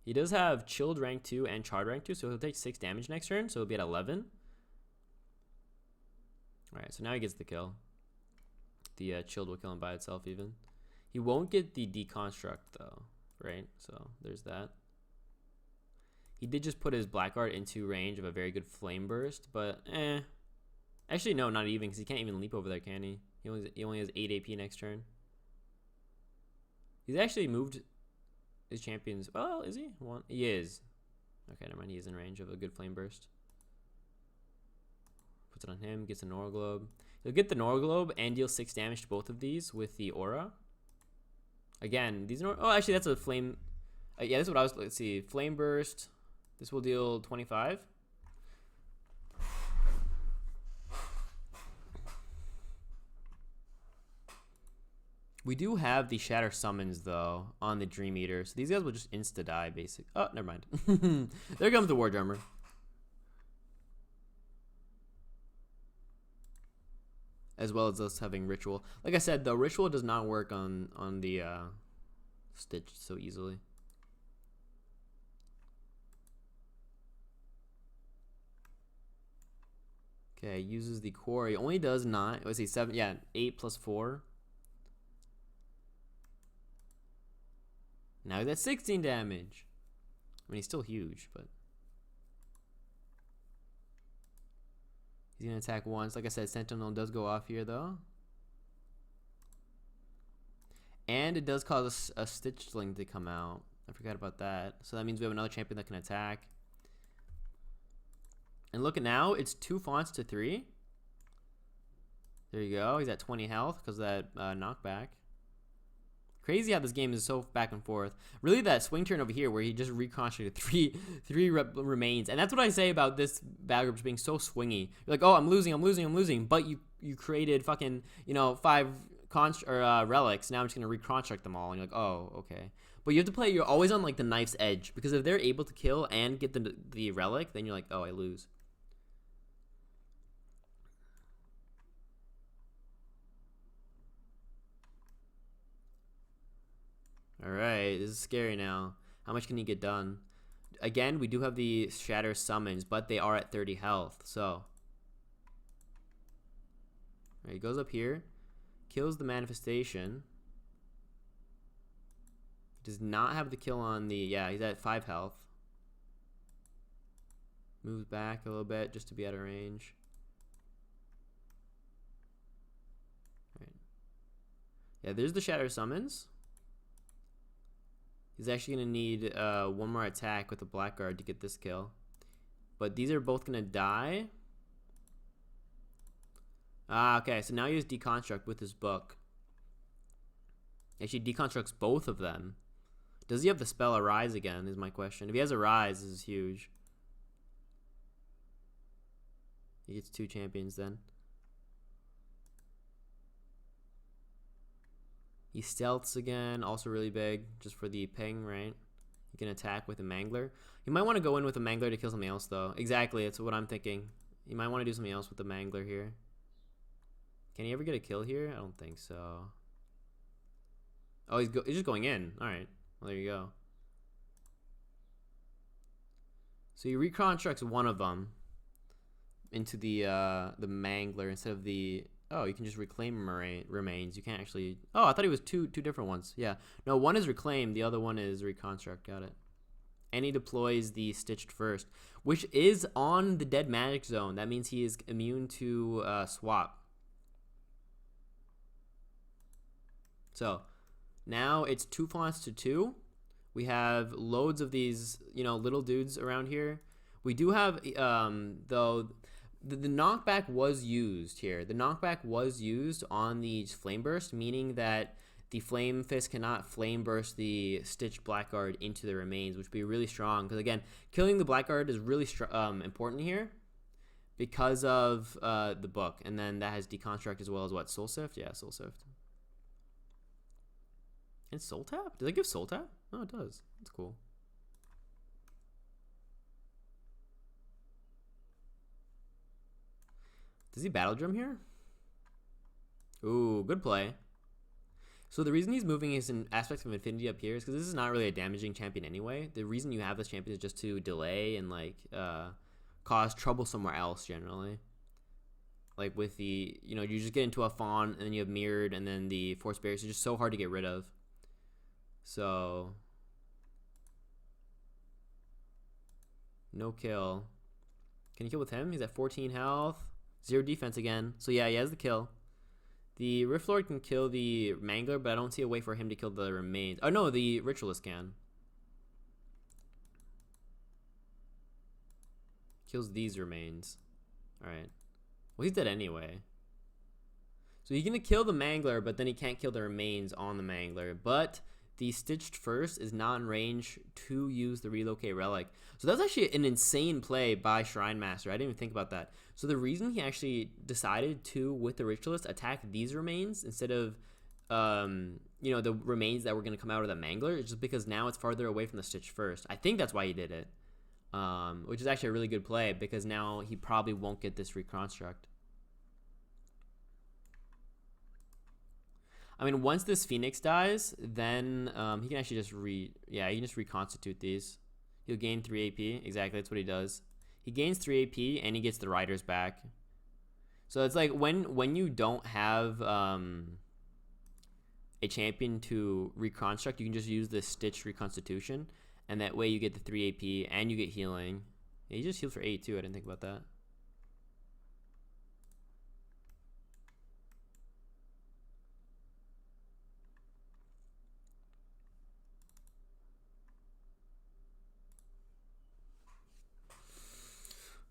He does have chilled rank 2 and charred rank 2, so he'll take 6 damage next turn, so he'll be at 11. Alright, so now he gets the kill. The chilled will kill him by itself, even. He won't get the deconstruct, though, right? So there's that. He did just put his Blackguard into range of a very good Flame Burst, but actually, no, not even, because he can't even leap over there, can he? He only has 8 AP next turn. He's actually moved his champions. Well, is he? He is. Okay, never mind. He is in range of a good Flame Burst. Puts it on him, gets an Aura Globe. He'll get the Aura Globe and deal 6 damage to both of these with the Aura. Again, these are... Oh, actually, that's a Flame... yeah, this is what I was... Let's see. Flame Burst. This will deal 25. We do have the Shatter Summons, though, on the Dream Eater. So these guys will just insta-die, basically. Oh, never mind. There comes the War Drummer. As well as us having Ritual. Like I said, the Ritual does not work on the Stitched so easily. Okay, uses the Quarry. Only does 9. Let's see, 7. Yeah, 8 plus 4. Now he's at 16 damage. I mean, he's still huge, but he's gonna attack once. Like I said, Sentinel does go off here, though. And it does cause a Stitchling to come out. I forgot about that. So that means we have another champion that can attack. And look at now, it's 2 fonts to 3. There you go. He's at 20 health because of that knockback. Crazy how this game is so back and forth. Really, that swing turn over here where he just reconstructed three remains. And that's what I say about this battle group being so swingy. You're like, oh, I'm losing. But you created fucking, 5 relics. Now I'm just going to reconstruct them all. And you're like, oh, okay. But you have to play, you're always on like the knife's edge. Because if they're able to kill and get the relic, then you're like, oh, I lose. Alright, this is scary now. How much can he get done? Again, we do have the Shatter Summons, but they are at 30 health, so. Right, he goes up here, kills the Manifestation. Does not have the kill on the, yeah, he's at 5 health. Moves back a little bit just to be out of range. Right. Yeah, there's the Shatter Summons. He's actually going to need one more attack with the Blackguard to get this kill. But these are both going to die. Ah, okay, so now he has Deconstruct with his book. Actually, deconstructs both of them. Does he have the spell Arise again, is my question. If he has Arise, this is huge. He gets 2 champions then. He stealths again, also really big, just for the ping, right? He can attack with a Mangler. You might want to go in with a Mangler to kill something else, though. Exactly, that's what I'm thinking. You might want to do something else with the Mangler here. Can he ever get a kill here? I don't think so. Oh, he's just going in. All right. Well, there you go. So he reconstructs one of them into the Mangler instead of the. Oh, you can just reclaim remains. You can't actually. Oh, I thought it was two different ones. Yeah. No, one is reclaim. The other one is reconstruct. Got it. And he deploys the Stitched first, which is on the dead magic zone. That means he is immune to swap. So now it's 2 fonts to 2. We have loads of these, little dudes around here. We do have, though, the knockback was used here. The knockback was used on the Flame Burst, meaning that the Flame Fist cannot Flame Burst the Stitched Blackguard into the remains, which would be really strong. Because, again, killing the Blackguard is really important here because of the book. And then that has Deconstruct as well as what? Soul Sift? Yeah, Soul Sift. And Soul Tap? Does it give Soul Tap? Oh, it does. That's cool. Does he Battle Drum here? Ooh, good play. So the reason he's moving his aspects of Infinity up here is because this is not really a damaging champion anyway. The reason you have this champion is just to delay and cause trouble somewhere else generally. Like with the, you just get into a Fawn and then you have Mirrored and then the Force Barriers are just so hard to get rid of. So, no kill. Can you kill with him? He's at 14 health. 0 defense again. So yeah, he has the kill. The Rift Lord can kill the Mangler, but I don't see a way for him to kill the remains. Oh no, the Ritualist can. Kills these remains. Alright. Well, he's dead anyway. So he's going to kill the Mangler, but then he can't kill the remains on the Mangler. But the Stitched first is not in range to use the Relocate Relic. So that's actually an insane play by Shrinemaster. I didn't even think about that. So the reason he actually decided to, with the Ritualist, attack these remains instead of, the remains that were going to come out of the Mangler is just because now it's farther away from the Stitched first. I think that's why he did it, which is actually a really good play because now he probably won't get this Reconstruct. I mean, once this Phoenix dies, then he can actually just he can just reconstitute these. He'll gain 3 AP. Exactly, that's what he does. He gains 3 AP and he gets the Riders back. So it's like when you don't have a champion to reconstruct, you can just use the Stitched Reconstitution, and that way you get the 3 AP and you get healing. Yeah, he just healed for 8 too. I didn't think about that.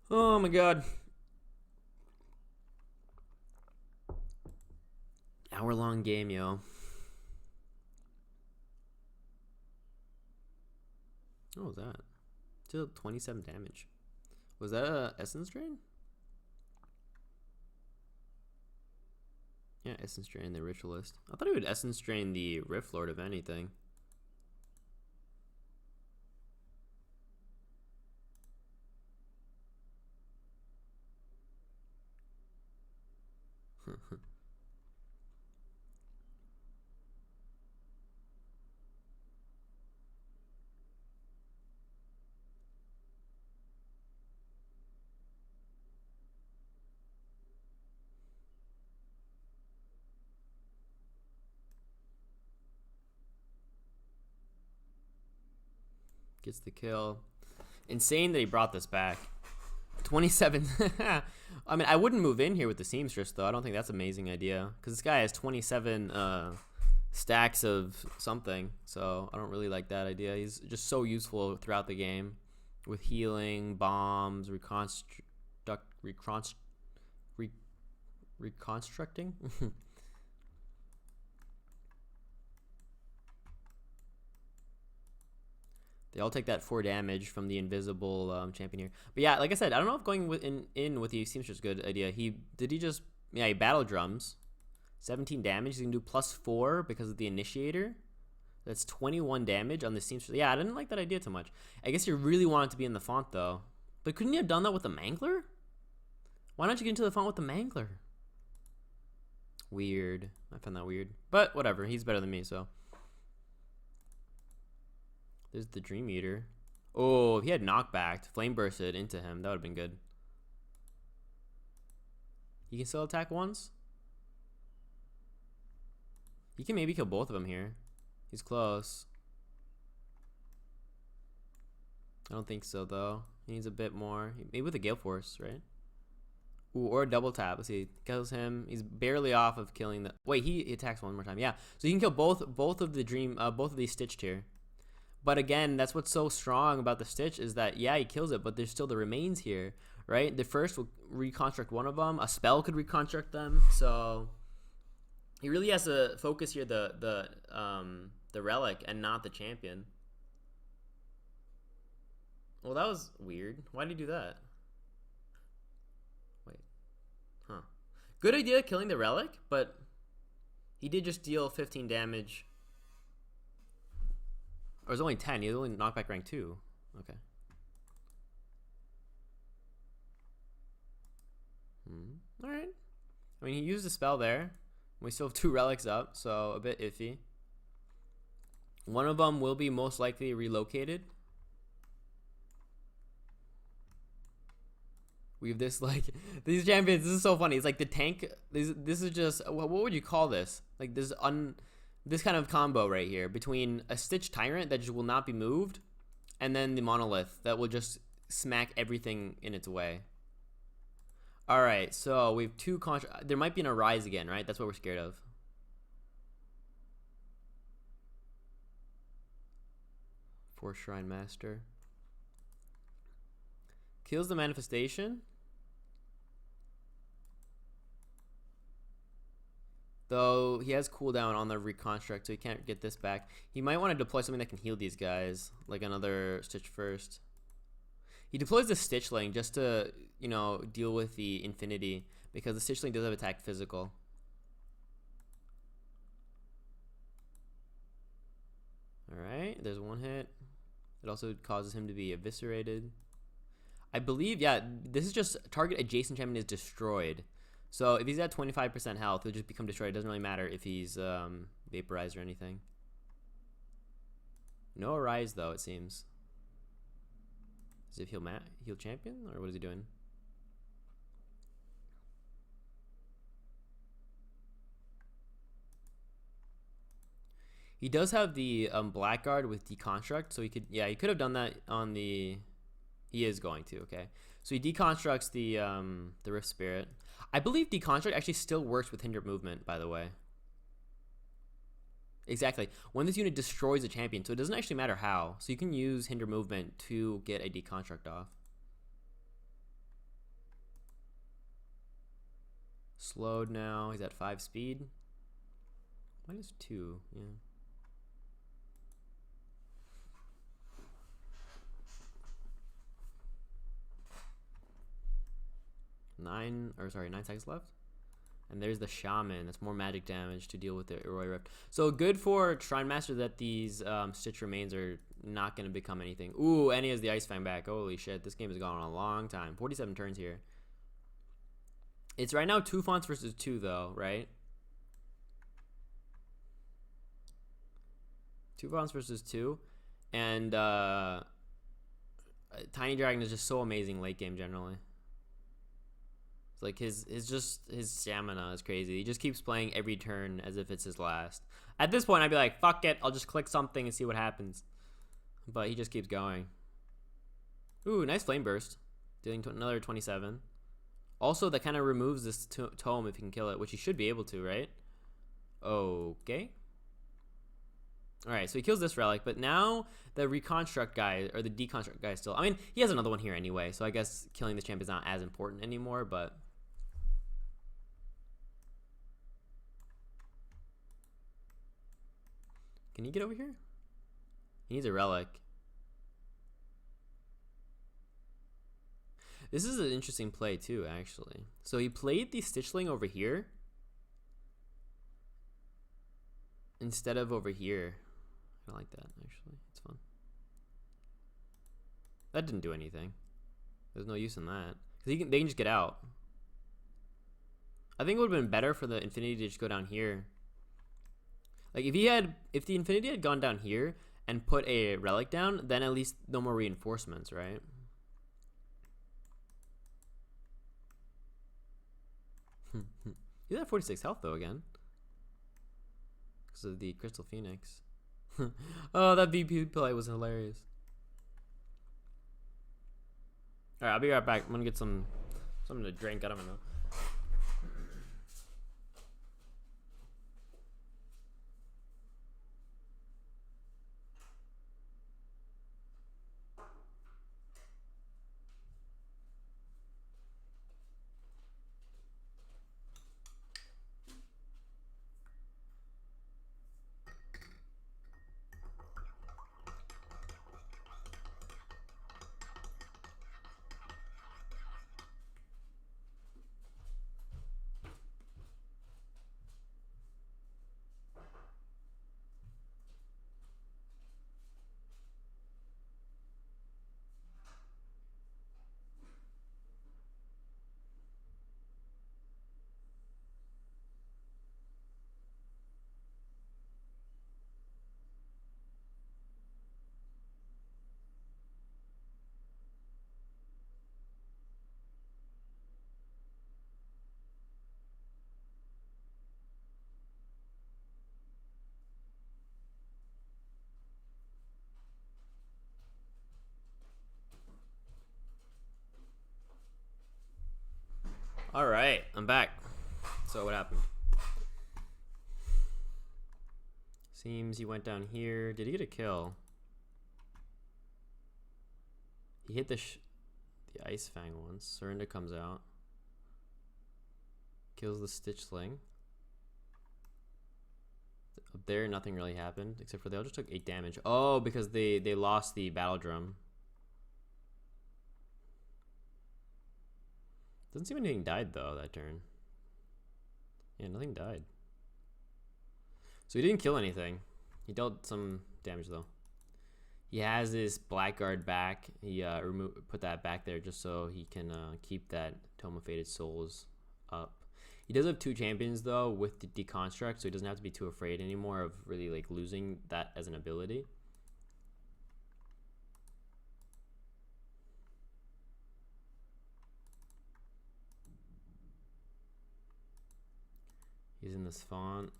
Oh my god. Hour-long game, yo. What was that? Still 27 damage. Was that a Essence Drain? Yeah, Essence Drain the Ritualist. I thought it would Essence Drain the Rift Lord if anything. Gets the kill. Insane that he brought this back. 27. I mean, I wouldn't move in here with the seamstress, though. I don't think that's an amazing idea. Because this guy has 27 stacks of something. So I don't really like that idea. He's just so useful throughout the game. With healing, bombs, reconstructing? They all take that 4 damage from the invisible champion here. But yeah, like I said, I don't know if going in with the seamstress is a good idea. He battle drums. 17 damage. He can do +4 because of the initiator. That's 21 damage on the seamstress. Yeah, I didn't like that idea too much. I guess you really want it to be in the font though. But couldn't you have done that with the mangler? Why don't you get into the font with the mangler? Weird. I found that weird. But whatever. He's better than me, so. There's the Dream Eater. Oh, if he had knockbacked, flame bursted into him, that would have been good. He can still attack once? He can maybe kill both of them here. He's close. I don't think so, though. He needs a bit more. Maybe with a Gale Force, right? Ooh, or a double tap. Let's see. Kills him. He's barely off of killing the... Wait, he attacks one more time. Yeah. So you can kill both of these Stitched here. But again, that's what's so strong about the Stitch is that, yeah, he kills it, but there's still the remains here, right? The first will reconstruct one of them. A spell could reconstruct them. So he really has to focus here the relic and not the champion. Well, that was weird. Why did he do that? Wait. Huh. Good idea killing the relic, but he did just deal 15 damage. Or it was only 10. He was only knockback rank 2. Okay. Alright. I mean, he used a spell there. We still have 2 relics up, so a bit iffy. One of them will be most likely relocated. We have this, like, these champions, this is so funny. It's like the tank, this is just, what would you call this? Like this kind of combo right here between a Stitch Tyrant that just will not be moved and then the Monolith that will just smack everything in its way. All right, so we have 2 there might be an Arise again, right? That's what we're scared of. For Shrinemaster. Kills the manifestation. Though he has cooldown on the reconstruct, so he can't get this back. He might want to deploy something that can heal these guys, like another Stitch first. He deploys the Stitchling just to, you know, deal with the Infinity, because the Stitchling does have attack physical. Alright, there's 1 hit. It also causes him to be eviscerated. I believe, yeah, this is just target adjacent champion is destroyed. So if he's at 25% health, he'll just become destroyed. It doesn't really matter if he's vaporized or anything. No Arise, though, it seems. Does it heal champion? Or what is he doing? He does have the Blackguard with Deconstruct, so he could have done that on the... He is going to, okay. So he deconstructs the Rift Spirit. I believe Deconstruct actually still works with Hinder Movement, by the way. Exactly. When this unit destroys a champion, so it doesn't actually matter how. So you can use Hinder Movement to get a Deconstruct off. Slowed now. He's at 5 speed. -2, yeah. Nine seconds left. And there's the Shaman. That's more magic damage to deal with the Iroi Rift. So good for Shrinemaster that these Stitch remains are not going to become anything. Ooh, and he has the Ice Fang back. Holy shit, this game has gone on a long time. 47 turns here. It's right now 2 fonts versus 2, though, right? 2 fonts versus 2. And Tinydragon is just so amazing late game generally. It's like his stamina is crazy. He just keeps playing every turn as if it's his last. At this point, I'd be like, fuck it, I'll just click something and see what happens. but he just keeps going. Ooh, nice flame burst, dealing another 27. Also, that kind of removes this tome if you can kill it, which he should be able to, right? Okay. Alright, so he kills this relic, but now the reconstruct guy, or the deconstruct guy still... I mean, he has another one here anyway, so I guess killing this champ is not as important anymore, but... Can he get over here? He needs a relic. This is an interesting play too, actually. So he played the Stitchling over here instead of over here. I like that, actually. It's fun. That didn't do anything. There's no use in that. Because they can just get out. I think it would have been better for the Infinity to just go down here. Like, if the Infinity had gone down here and put a relic down, then at least no more reinforcements, right? He's at 46 health, though, again. Because of the Crystal Phoenix. Oh, that VP play was hilarious. Alright, I'll be right back. I'm gonna get something to drink. I don't know. All right, I'm back. So what happened? Seems he went down here. Did he get a kill? He hit the Ice Fang once. Surrender comes out. Kills the Stitchling. Up there, nothing really happened except for they all just took 8 damage. Oh, because they lost the Battle Drum. Doesn't seem anything died though that turn. Yeah, nothing died. So he didn't kill anything. He dealt some damage though. He has this Blackguard back. He put that back there just so he can keep that Tome of Fated Souls up. He does have 2 champions though with the Deconstruct, so he doesn't have to be too afraid anymore of really like losing that as an ability. He's in this font.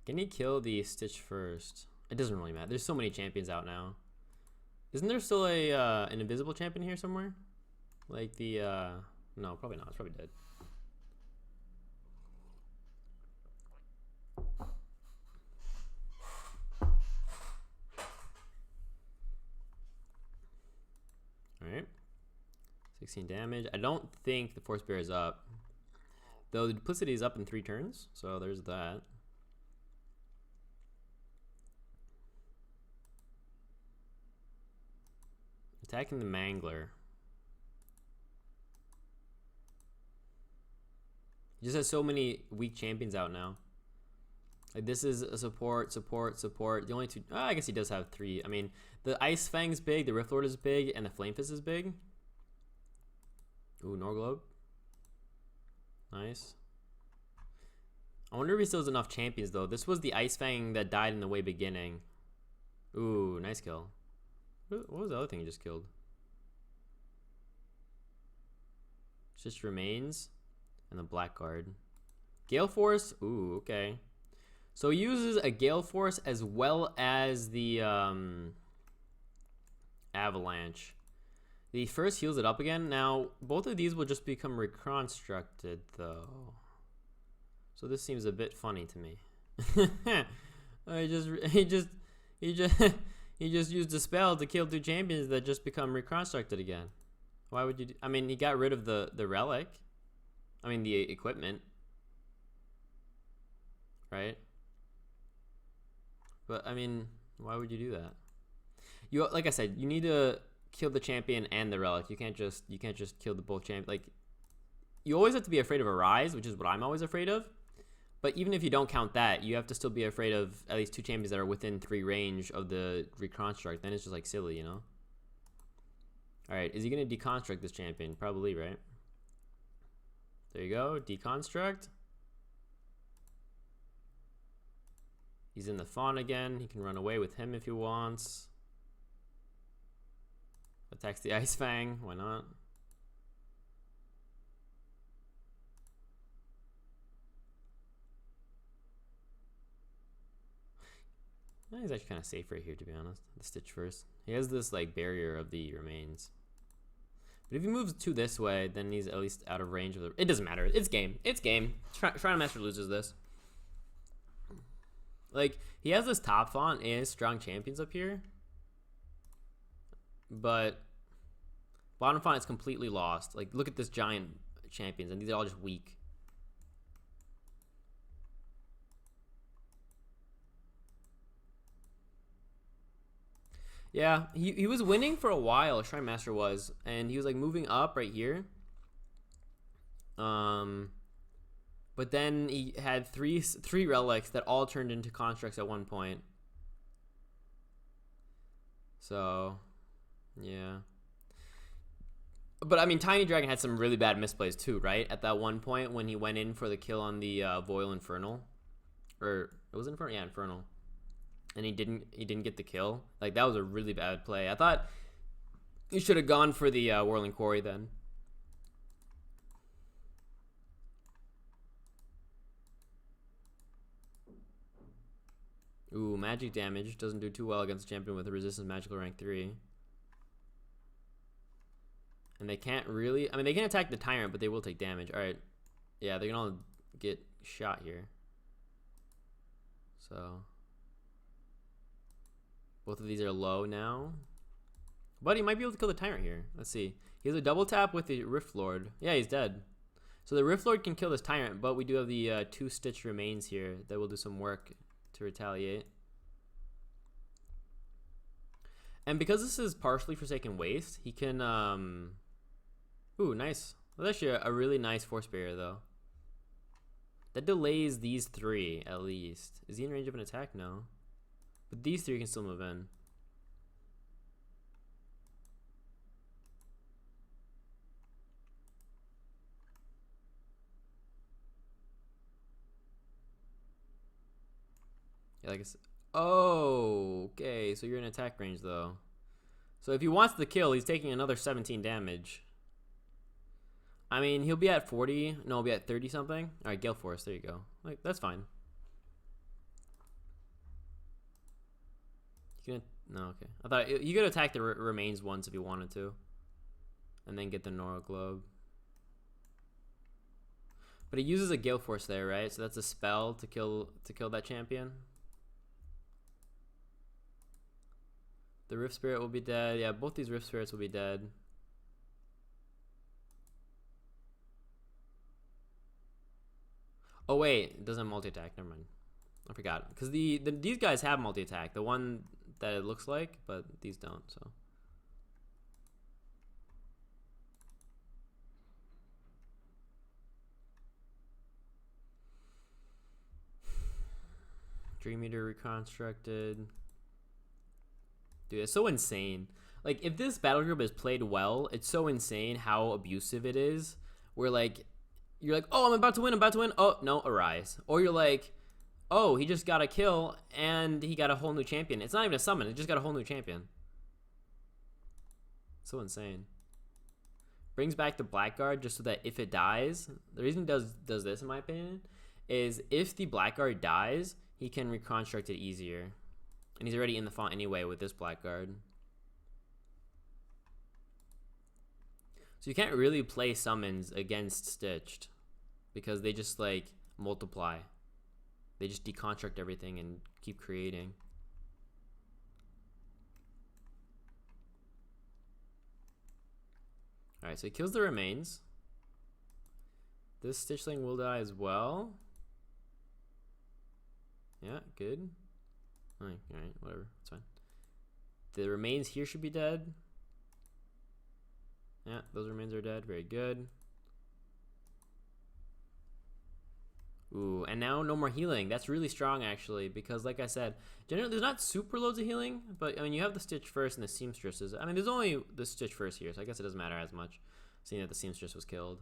Can he kill the Stitch first? It doesn't really matter. There's so many champions out now. Isn't there still a an invisible champion here somewhere? Like the no, probably not. It's probably dead. Alright. 16 damage. I don't think the Force Bear is up. Though the Duplicity is up in 3 turns, so there's that. Attacking the Mangler. He just has so many weak champions out now. Like this is a support. The only 2. Oh, I guess he does have 3. I mean, the Ice Fang's big, the Rift Lord is big, and the Flame Fist is big. Ooh, Norglobe. Nice. I wonder if he still has enough champions though. This was the Ice Fang that died in the way beginning. Ooh, nice kill. What was the other thing he just killed? Just Remains and the Blackguard. Gale Force. Ooh, okay. So he uses a Gale Force as well as the Avalanche. The first heals it up again. Now, both of these will just become reconstructed, though. So this seems a bit funny to me. He just used a spell to kill 2 champions that just become reconstructed again. Why would you I mean, he got rid of the relic. I mean, the equipment. Right? But I mean, why would you do that? You, like I said, you need to kill the champion and the relic. You can't just kill the both champions. Like, you always have to be afraid of a rise, which is what I'm always afraid of. But even if you don't count that, you have to still be afraid of at least 2 champions that are within 3 range of the reconstruct. Then it's just like silly, you know? Alright, is he going to deconstruct this champion? Probably, right? There you go, deconstruct. He's in the fawn again. He can run away with him if he wants. Attacks the Ice Fang, why not? He's actually kind of safe right here, to be honest. The Stitch first. He has this like barrier of the remains. But if he moves 2 this way, then he's at least out of range of the... It doesn't matter. It's game. It's game. Shrinemaster loses this. Like, he has this top font and strong champions up here. But bottom font is completely lost. Like, look at this giant champions, and these are all just weak. Yeah, he was winning for a while, Shrinemaster was, and he was like moving up right here. But then he had three relics that all turned into constructs at one point. So, yeah. But I mean, Tinydragon had some really bad misplays too, right? At that one point when he went in for the kill on the Voil Infernal, or it was Infernal, yeah, Infernal. And he didn't get the kill. Like, that was a really bad play. I thought he should have gone for the Whirling Quarry then. Ooh, magic damage doesn't do too well against a champion with a resistance magical rank 3. And they can't really, I mean, they can attack the tyrant, but they will take damage. All right, yeah, they're gonna all get shot here. So both of these are low now. But he might be able to kill the tyrant here. Let's see. He has a double tap with the Rift Lord. Yeah, he's dead. So the Rift Lord can kill this tyrant, but we do have the 2 Stitch remains here that will do some work to retaliate. And because this is partially Forsaken Waste, he can... Ooh, nice. That's actually a really nice Force Barrier, though. That delays these 3, at least. Is he in range of an attack? No. But these 3 can still move in. Yeah, like I said. Oh, okay. So you're in attack range, though. So if he wants the kill, he's taking another 17 damage. I mean, he'll be at 40. No, he'll be at 30 something. All right, Gale Force. There you go. Like, that's fine. No, okay. I thought you could attack the remains once if you wanted to, and then get the Nora Globe. But he uses a Gale Force there, right? So that's a spell to kill that champion. The Rift Spirit will be dead. Yeah, both these Rift Spirits will be dead. Oh wait, it doesn't multi-attack. Never mind. I forgot. Because these guys have multi-attack. The one that it looks like, but these don't, so. Dream Eater reconstructed. Dude, it's so insane. Like, if this battle group is played well, it's so insane how abusive it is. Where, like, you're like, oh, I'm about to win. Oh, no, a rise. Or you're like, oh, he just got a kill and he got a whole new champion. It's not even a summon. It just got a whole new champion. So insane. Brings back the Blackguard just so that if it dies, the reason it does this, in my opinion, is if the Blackguard dies, he can reconstruct it easier. And he's already in the font anyway with this blackguard. So you can't really play summons against Stitched because they just like multiply. They just deconstruct everything and keep creating. Alright, so he kills the remains. This Stitchling will die as well. Yeah, good. Alright, whatever, it's fine. The remains here should be dead. Yeah, those remains are dead. Very good. Ooh, and now no more healing. That's really strong, actually, because like I said, generally there's not super loads of healing, but I mean, you have the Stitch first and the Seamstresses. I mean, there's only the Stitch first here, so I guess it doesn't matter as much, seeing that the Seamstress was killed.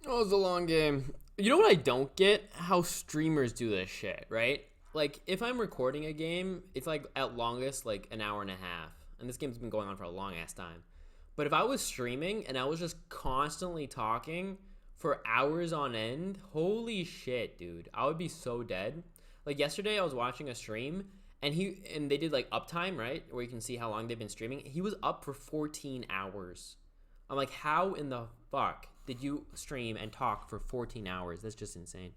Oh, it's a long game. You know what I don't get? How streamers do this shit, right? Like, if I'm recording a game, it's like at longest like an hour and a half. And this game's been going on for a long ass time. But if I was streaming and I was just constantly talking for hours on end, holy shit, dude. I would be so dead. Like yesterday I was watching a stream and they did like uptime, right? Where you can see how long they've been streaming. He was up for 14 hours. I'm like, how in the fuck did you stream and talk for 14 hours? That's just insane.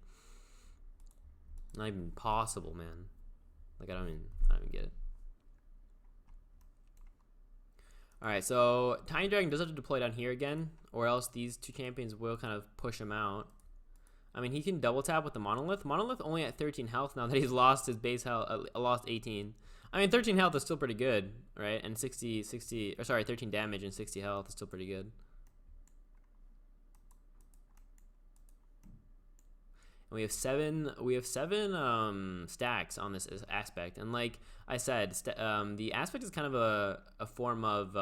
Not even possible, man. Like, I don't even get it. Alright, so Tinydragon does have to deploy down here again, or else these two champions will kind of push him out. I mean, he can double tap with the Monolith. Monolith only at 13 health now that he's lost his base health, lost 18. I mean, 13 health is still pretty good, right? And 13 damage and 60 health is still pretty good. And we have seven stacks on this aspect, and like I said, the aspect is kind of a form of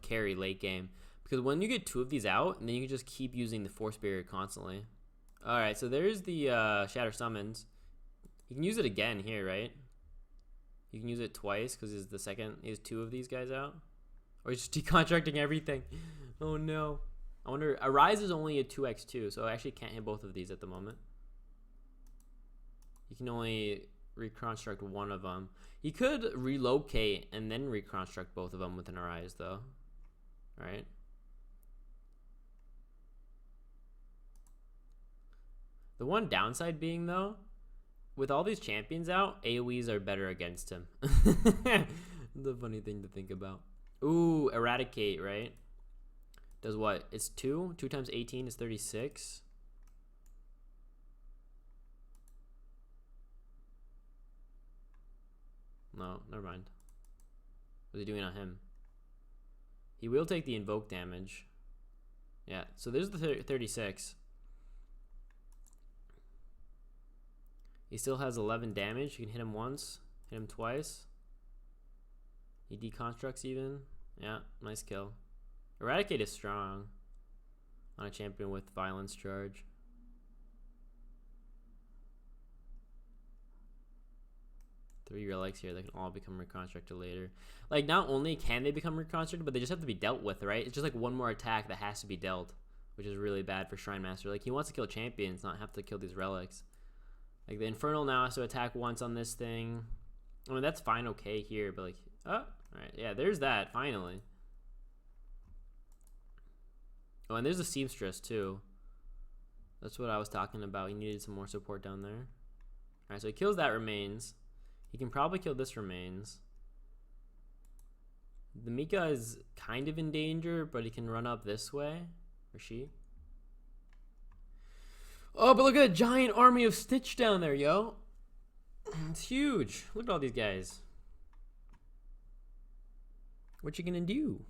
carry late game, because when you get two of these out, and then you can just keep using the Force Barrier constantly. All right, so there's the Shatter Summons. You can use it again here, right? You can use it twice because he has two of these guys out, or he's just deconstructing everything. Oh no. I wonder, Arise is only a 2x2, so I actually can't hit both of these at the moment. You can only reconstruct one of them. He could relocate and then reconstruct both of them with an Arise, though. Right? The one downside being, though, with all these champions out, AoEs are better against him. The funny thing to think about. Ooh, Eradicate, right? Does what? It's 2? 2 times 18 is 36. No, never mind. What's he doing on him? He will take the invoke damage. Yeah, so there's the 36. He still has 11 damage. You can hit him once, hit him twice. He deconstructs even. Yeah, nice kill. Eradicate is strong on a champion with violence charge. Three relics here that can all become reconstructed later. Like, not only can they become reconstructed, but they just have to be dealt with, right? It's just like one more attack that has to be dealt, which is really bad for Shrinemaster. Like, he wants to kill champions, not have to kill these relics. Like, the Infernal now has to attack once on this thing. I mean, that's fine, okay here, but like, oh, alright, yeah, there's that, finally. Oh, and there's a Seamstress, too. That's what I was talking about. He needed some more support down there. Alright, so he kills that Remains. He can probably kill this Remains. The Mika is kind of in danger, but he can run up this way. Or she. Oh, but look at that giant army of Stitch down there, yo. It's huge. Look at all these guys. What you gonna do?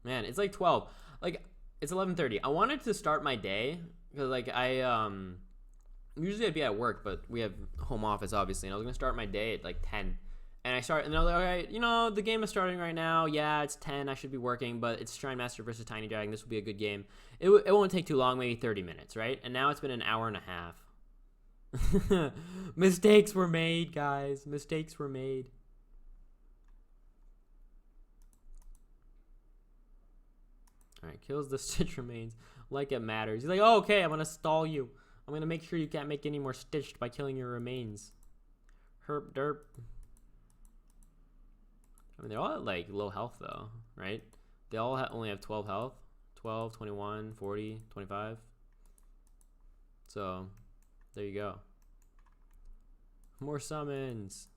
Man, it's like 12. Like, it's 11:30. I wanted to start my day because like I Usually I'd be at work, but we have home office, obviously, and I was going to start my day at like 10. And I was like, all right, you know, the game is starting right now. Yeah, it's 10. I should be working, but it's Shrinemaster versus Tinydragon. This will be a good game. It won't take too long, maybe 30 minutes, right? And now it's been an hour and a half. Mistakes were made, guys. Mistakes were made. All right, kills the Stitch remains like it matters. He's like, oh, okay, I'm going to stall you. I'm going to make sure you can't make any more Stitched by killing your remains. Herp derp. I mean, they're all at, like, low health, though, right? They all only have 12 health. 12, 21, 40, 25. So, there you go. More summons.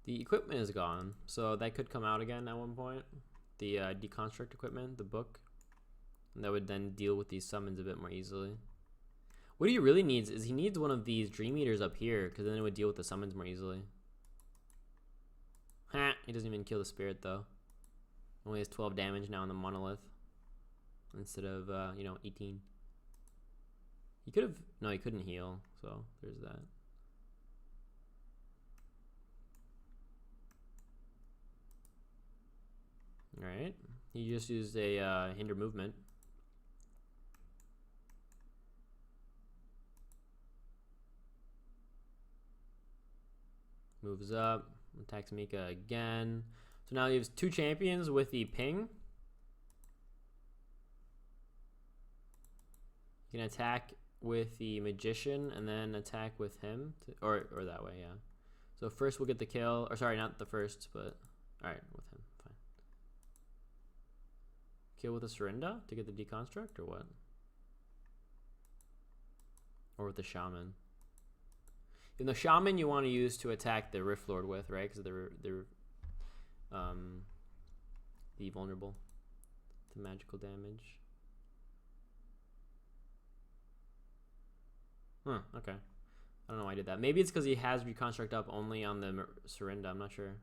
The equipment is gone, so that could come out again at one point. The deconstruct equipment, the book. And that would then deal with these summons a bit more easily. What he really needs is he needs one of these Dream Eaters up here, because then it would deal with the summons more easily. Ha! He doesn't even kill the spirit, though. Only has 12 damage now on the monolith. Instead of, 18. He could have... No, he couldn't heal, so there's that. Alright. He just used a hinder movement. Moves up. Attacks Mika again. So now he has 2 champions with the ping. You can attack with the magician and then attack with him. Or that way, yeah. So first we'll get the kill. Or sorry, not the first, but... Alright, with him. Fine. Kill with a Serinda to get the deconstruct, or what? Or with the shaman. In the shaman you want to use to attack the Rift Lord with, right? Because they're vulnerable to magical damage. Huh, okay. I don't know why I did that. Maybe it's because he has reconstruct up only on the Serinda. I'm not sure.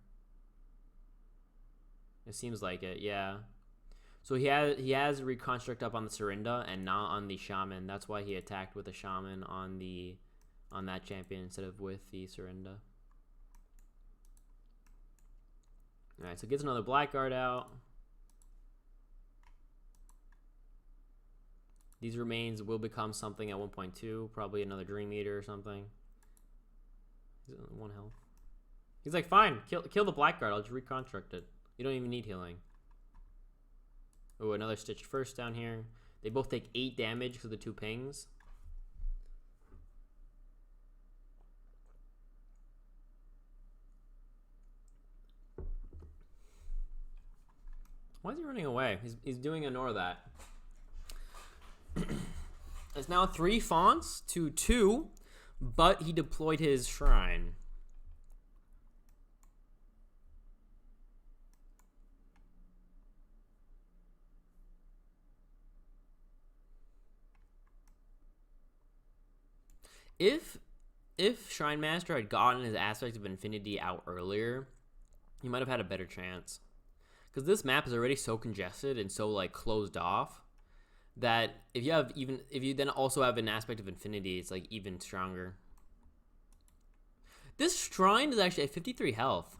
It seems like it, yeah. So he has reconstruct up on the Serinda and not on the shaman. That's why he attacked with the shaman on that champion instead of with the Serinda. Alright, so gets another Blackguard out. These remains will become something at 1.2, probably another Dream Eater or something. He's at 1 health. He's like, fine, kill the Blackguard, I'll just reconstruct it. You don't even need healing. Oh, another Stitched first down here. They both take 8 damage because of the 2 pings. Why is he running away? He's doing ignore that. It's now 3 fonts to 2, but he deployed his shrine. If Shrinemaster had gotten his Aspect of Infinity out earlier, he might have had a better chance. Because this map is already so congested and so like closed off that if you then also have an Aspect of Infinity, it's like even stronger. This shrine is actually at 53 health.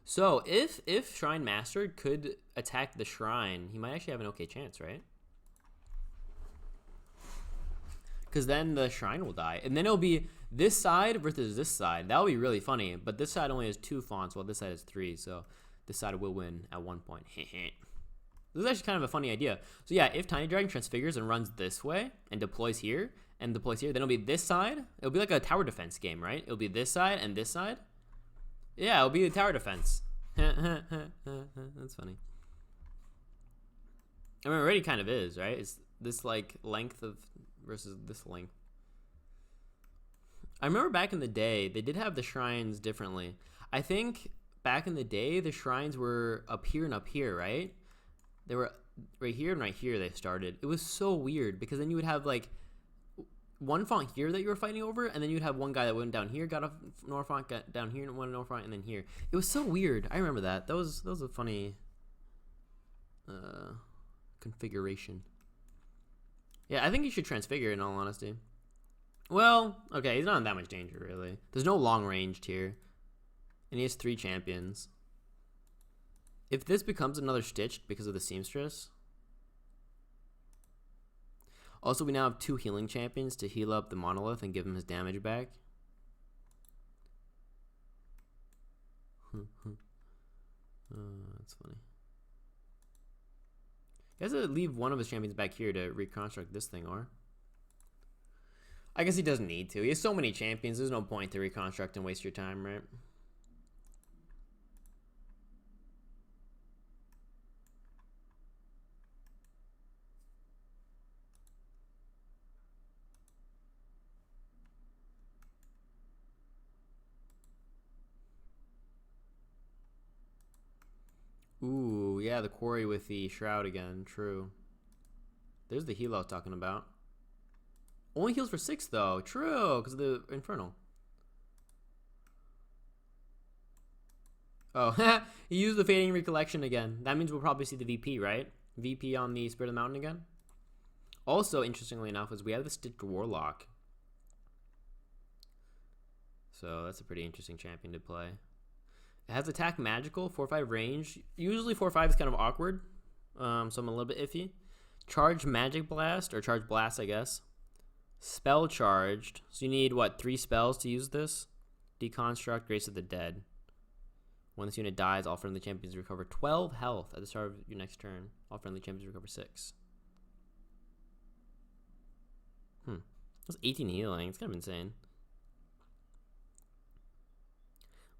So if Shrinemaster could attack the shrine, he might actually have an okay chance, right? Because then the shrine will die. And then it'll be this side versus this side. That'll be really funny. But this side only has 2 fonts, while this side has 3. So this side will win at 1 point. This is actually kind of a funny idea. So yeah, if Tinydragon transfigures and runs this way and deploys here and deploys here, then it'll be this side. It'll be like a tower defense game, right? It'll be this side and this side. Yeah, it'll be a tower defense. That's funny. I mean, it already kind of is, right? It's this like length of versus this length. I remember back in the day, they did have the shrines differently. I think back in the day, the shrines were up here and up here, right? They were right here and right here they started. It was so weird because then you would have like one font here that you were fighting over, and then you'd have one guy that went down here, got a Nora font, got down here, and one Nora font, and then here. It was so weird. I remember that. That was a funny... Because configuration. Yeah, I think he should transfigure, in all honesty. Well, okay, he's not in that much danger, really. There's no long ranged here. And he has 3 champions. If this becomes another Stitched because of the Seamstress. Also, we now have 2 healing champions to heal up the Monolith and give him his damage back. That's funny. He has to leave one of his champions back here to reconstruct this thing, or? I guess he doesn't need to. He has so many champions, there's no point to reconstruct and waste your time, right? Ooh, yeah, the quarry with the shroud again. True. There's the heal I was talking about. Only heals for 6, though. True, because of the Infernal. Oh, he used the Fading Recollection again. That means we'll probably see the VP, right? VP on the Spirit of the Mountain again. Also, interestingly enough, is we have the Stitched Warlock. So that's a pretty interesting champion to play. It has attack magical, 4/5 range. Usually 4/5 is kind of awkward, so I'm a little bit iffy. Charge magic blast, or charge blast, I guess. Spell charged. So you need, what, 3 spells to use this? Deconstruct, Grace of the Dead. When this unit dies, all friendly champions recover 12 health at the start of your next turn. All friendly champions recover 6. That's 18 healing. It's kind of insane.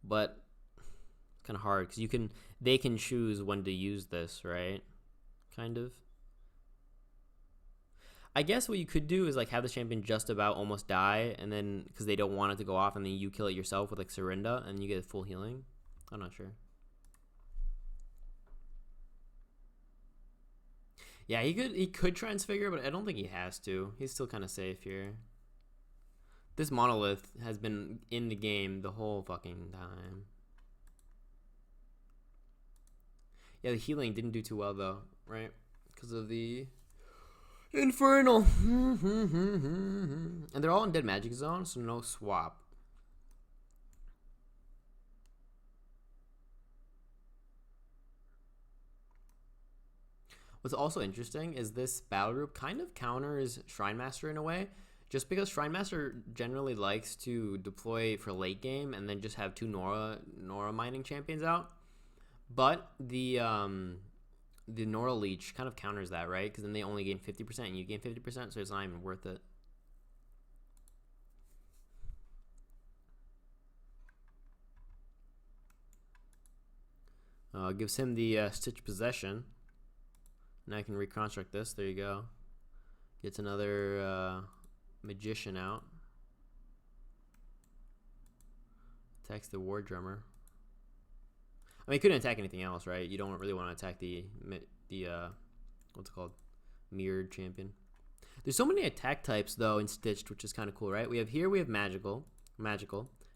But it's kind of hard because they can choose when to use this, right? Kind of. I guess what you could do is like have the champion just about almost die, and then because they don't want it to go off, and then you kill it yourself with like Serinda, and you get full healing. I'm not sure. Yeah, he could transfigure, but I don't think he has to. He's still kind of safe here. This Monolith has been in the game the whole fucking time. Yeah, the healing didn't do too well though, right? Because of the Infernal. And they're all in Dead Magic Zone, so no swap. What's also interesting is this battle group kind of counters Shrinemaster in a way, just because Shrinemaster generally likes to deploy for late game and then just have 2 Nora mining champions out. But the Nora Leech kind of counters that, right? Because then they only gain 50% and you gain 50%, so it's not even worth it. Gives him the Stitch Possession. Now I can reconstruct this. There you go. Gets another Magician out. Attacks the War Drummer. I mean, he couldn't attack anything else, right? You don't really want to attack the what's it called? Mirrored Champion. There's so many attack types, though, in Stitched, which is kind of cool, right? We have Magical.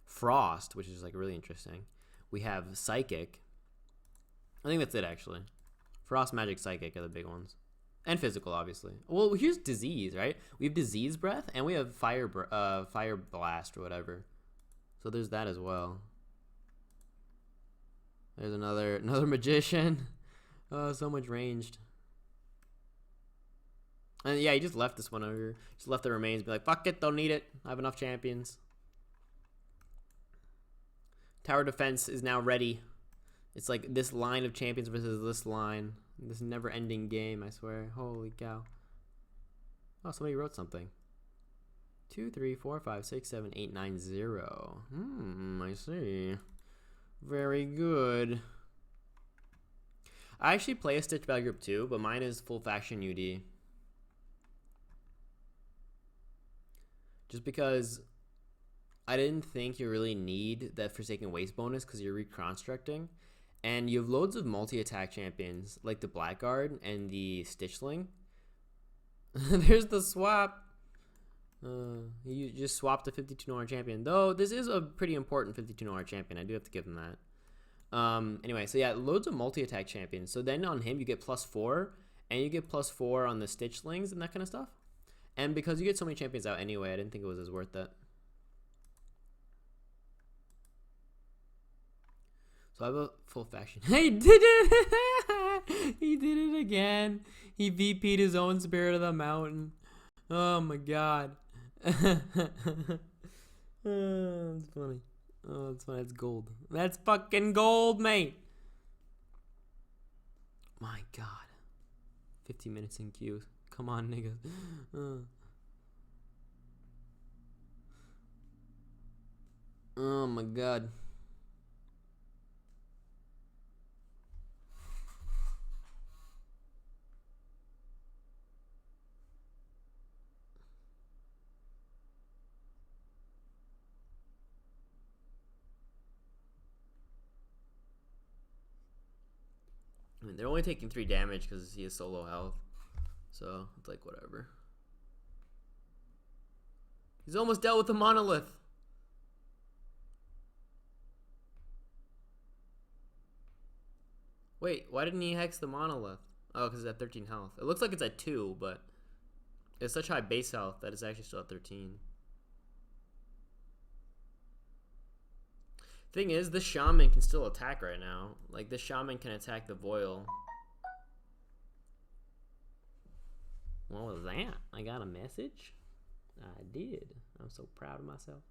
Frost, which is, like, really interesting. We have Psychic. I think that's it, actually. Frost, Magic, Psychic are the big ones. And Physical, obviously. Well, here's Disease, right? We have Disease Breath, and we have Fire Blast or whatever. So there's that as well. There's another Magician. Oh, so much ranged. And yeah, he just left this one over here. Just left the remains. Be like, fuck it, don't need it. I have enough champions. Tower Defense is now ready. It's like this line of champions versus this line. This never-ending game, I swear. Holy cow. Oh, somebody wrote something. 2, 3, 4, 5, 6, 7, 8, 9, 0. I see. Very good. I actually play a Stitch Battle Group too, but mine is full faction UD. Just because I didn't think you really need that Forsaken Waste bonus because you're reconstructing. And you have loads of multi-attack champions, like the Blackguard and the Stitchling. There's the swap. You just swapped a 52 Nora champion. Though, this is a pretty important 52 Nora champion. I do have to give him that. Anyway, so yeah, loads of multi-attack champions. So then on him, you get +4. And you get +4 on the Stitchlings and that kind of stuff. And because you get so many champions out anyway, I didn't think it was as worth it. So I have a full faction. He did it! He did it again. He VP'd his own Spirit of the Mountain. Oh my god. Oh, that's funny. Oh, that's funny. That's gold. That's fucking gold, mate. My god. 50 minutes in queue. Come on, nigga. Oh my god. I mean, they're only taking 3 damage because he has so low health. So, it's like, whatever. He's almost dealt with the monolith. Wait, why didn't he hex the monolith? Oh, because it's at 13 health. It looks like it's at 2, but it's such high base health that it's actually still at 13. Thing is, this shaman can still attack right now. Like, this shaman can attack the Voil. What was that? I got a message? I did. I'm so proud of myself.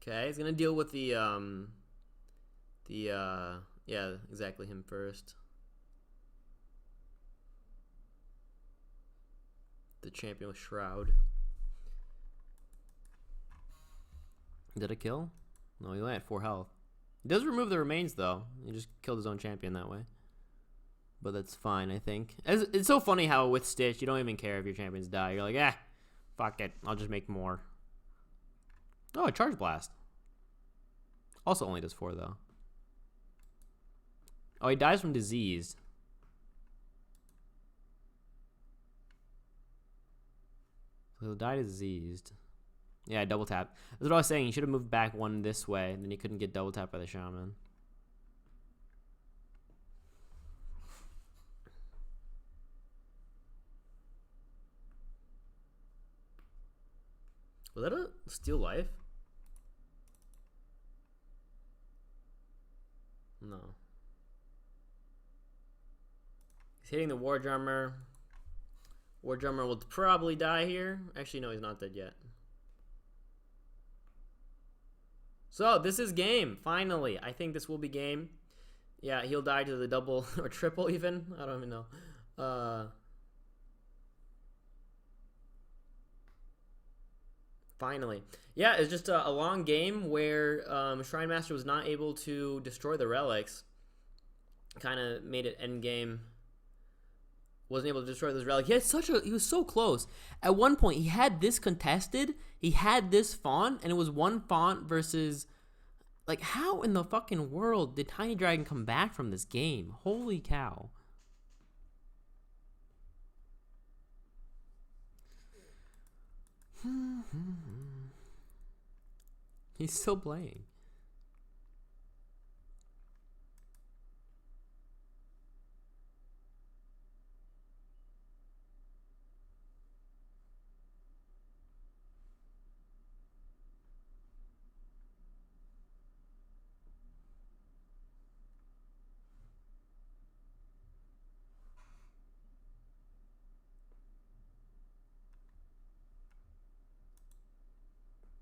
Okay, he's gonna deal with yeah, exactly, him first. The champion with Shroud. Did it kill? No, he only had 4 health. He does remove the remains though. He just killed his own champion that way. But that's fine, I think. It's so funny how with Stitch, you don't even care if your champions die. You're like, fuck it. I'll just make more. Oh, a Charge Blast. Also only does 4 though. Oh, he dies from disease. So he'll die diseased. Yeah, double tap. That's what I was saying. He should have moved back 1 this way, and then he couldn't get double tapped by the shaman. Was that a steal life? No. He's hitting the War Drummer. War Drummer will probably die here. Actually, no, he's not dead yet. So, this is game. Finally. I think this will be game. Yeah, he'll die to the double or triple even. I don't even know. Finally. Yeah, it's just a long game where Shrinemaster was not able to destroy the relics. Kind of made it end game. Wasn't able to destroy this relic. He was so close. At one point, he had this contested. He had this font, and it was 1 font versus... Like, how in the fucking world did Tinydragon come back from this game? Holy cow. He's still playing.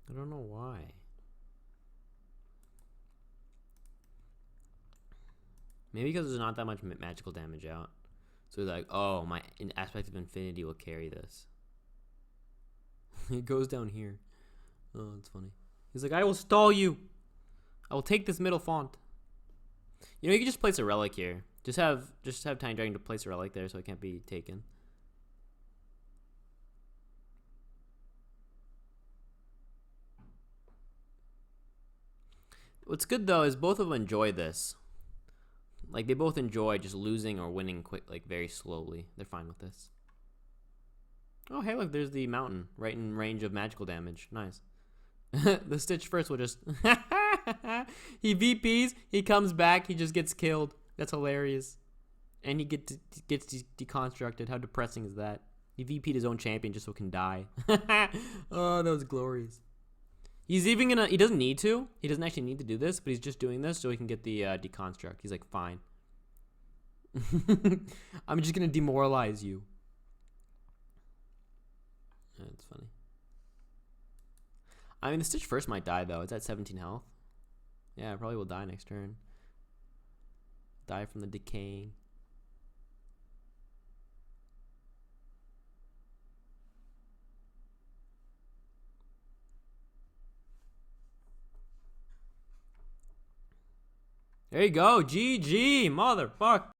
I don't know why. Maybe because there's not that much magical damage out. So he's like, oh, my Aspect of Infinity will carry this. It goes down here. Oh, it's funny. He's like, I will stall you. I will take this middle font. You know, you can just place a relic here. Just have Tinydragon to place a relic there so it can't be taken. What's good though is both of them enjoy this. Like they both enjoy just losing or winning quick, like very slowly. They're fine with this. Oh hey, look, there's the mountain right in range of magical damage. Nice. The Stitch first will just he VPs, he comes back, he just gets killed. That's hilarious. And he gets deconstructed. How depressing is that? He VP'd his own champion just so he can die. Oh, that was glorious. He's even gonna, he doesn't need to. He doesn't actually need to do this, but he's just doing this so he can get the deconstruct. He's like, fine. I'm just gonna demoralize you. That's funny. I mean, the Stitch first might die though. It's at 17 health. Yeah, it probably will die next turn. Die from the decaying. There you go. GG, motherfucker.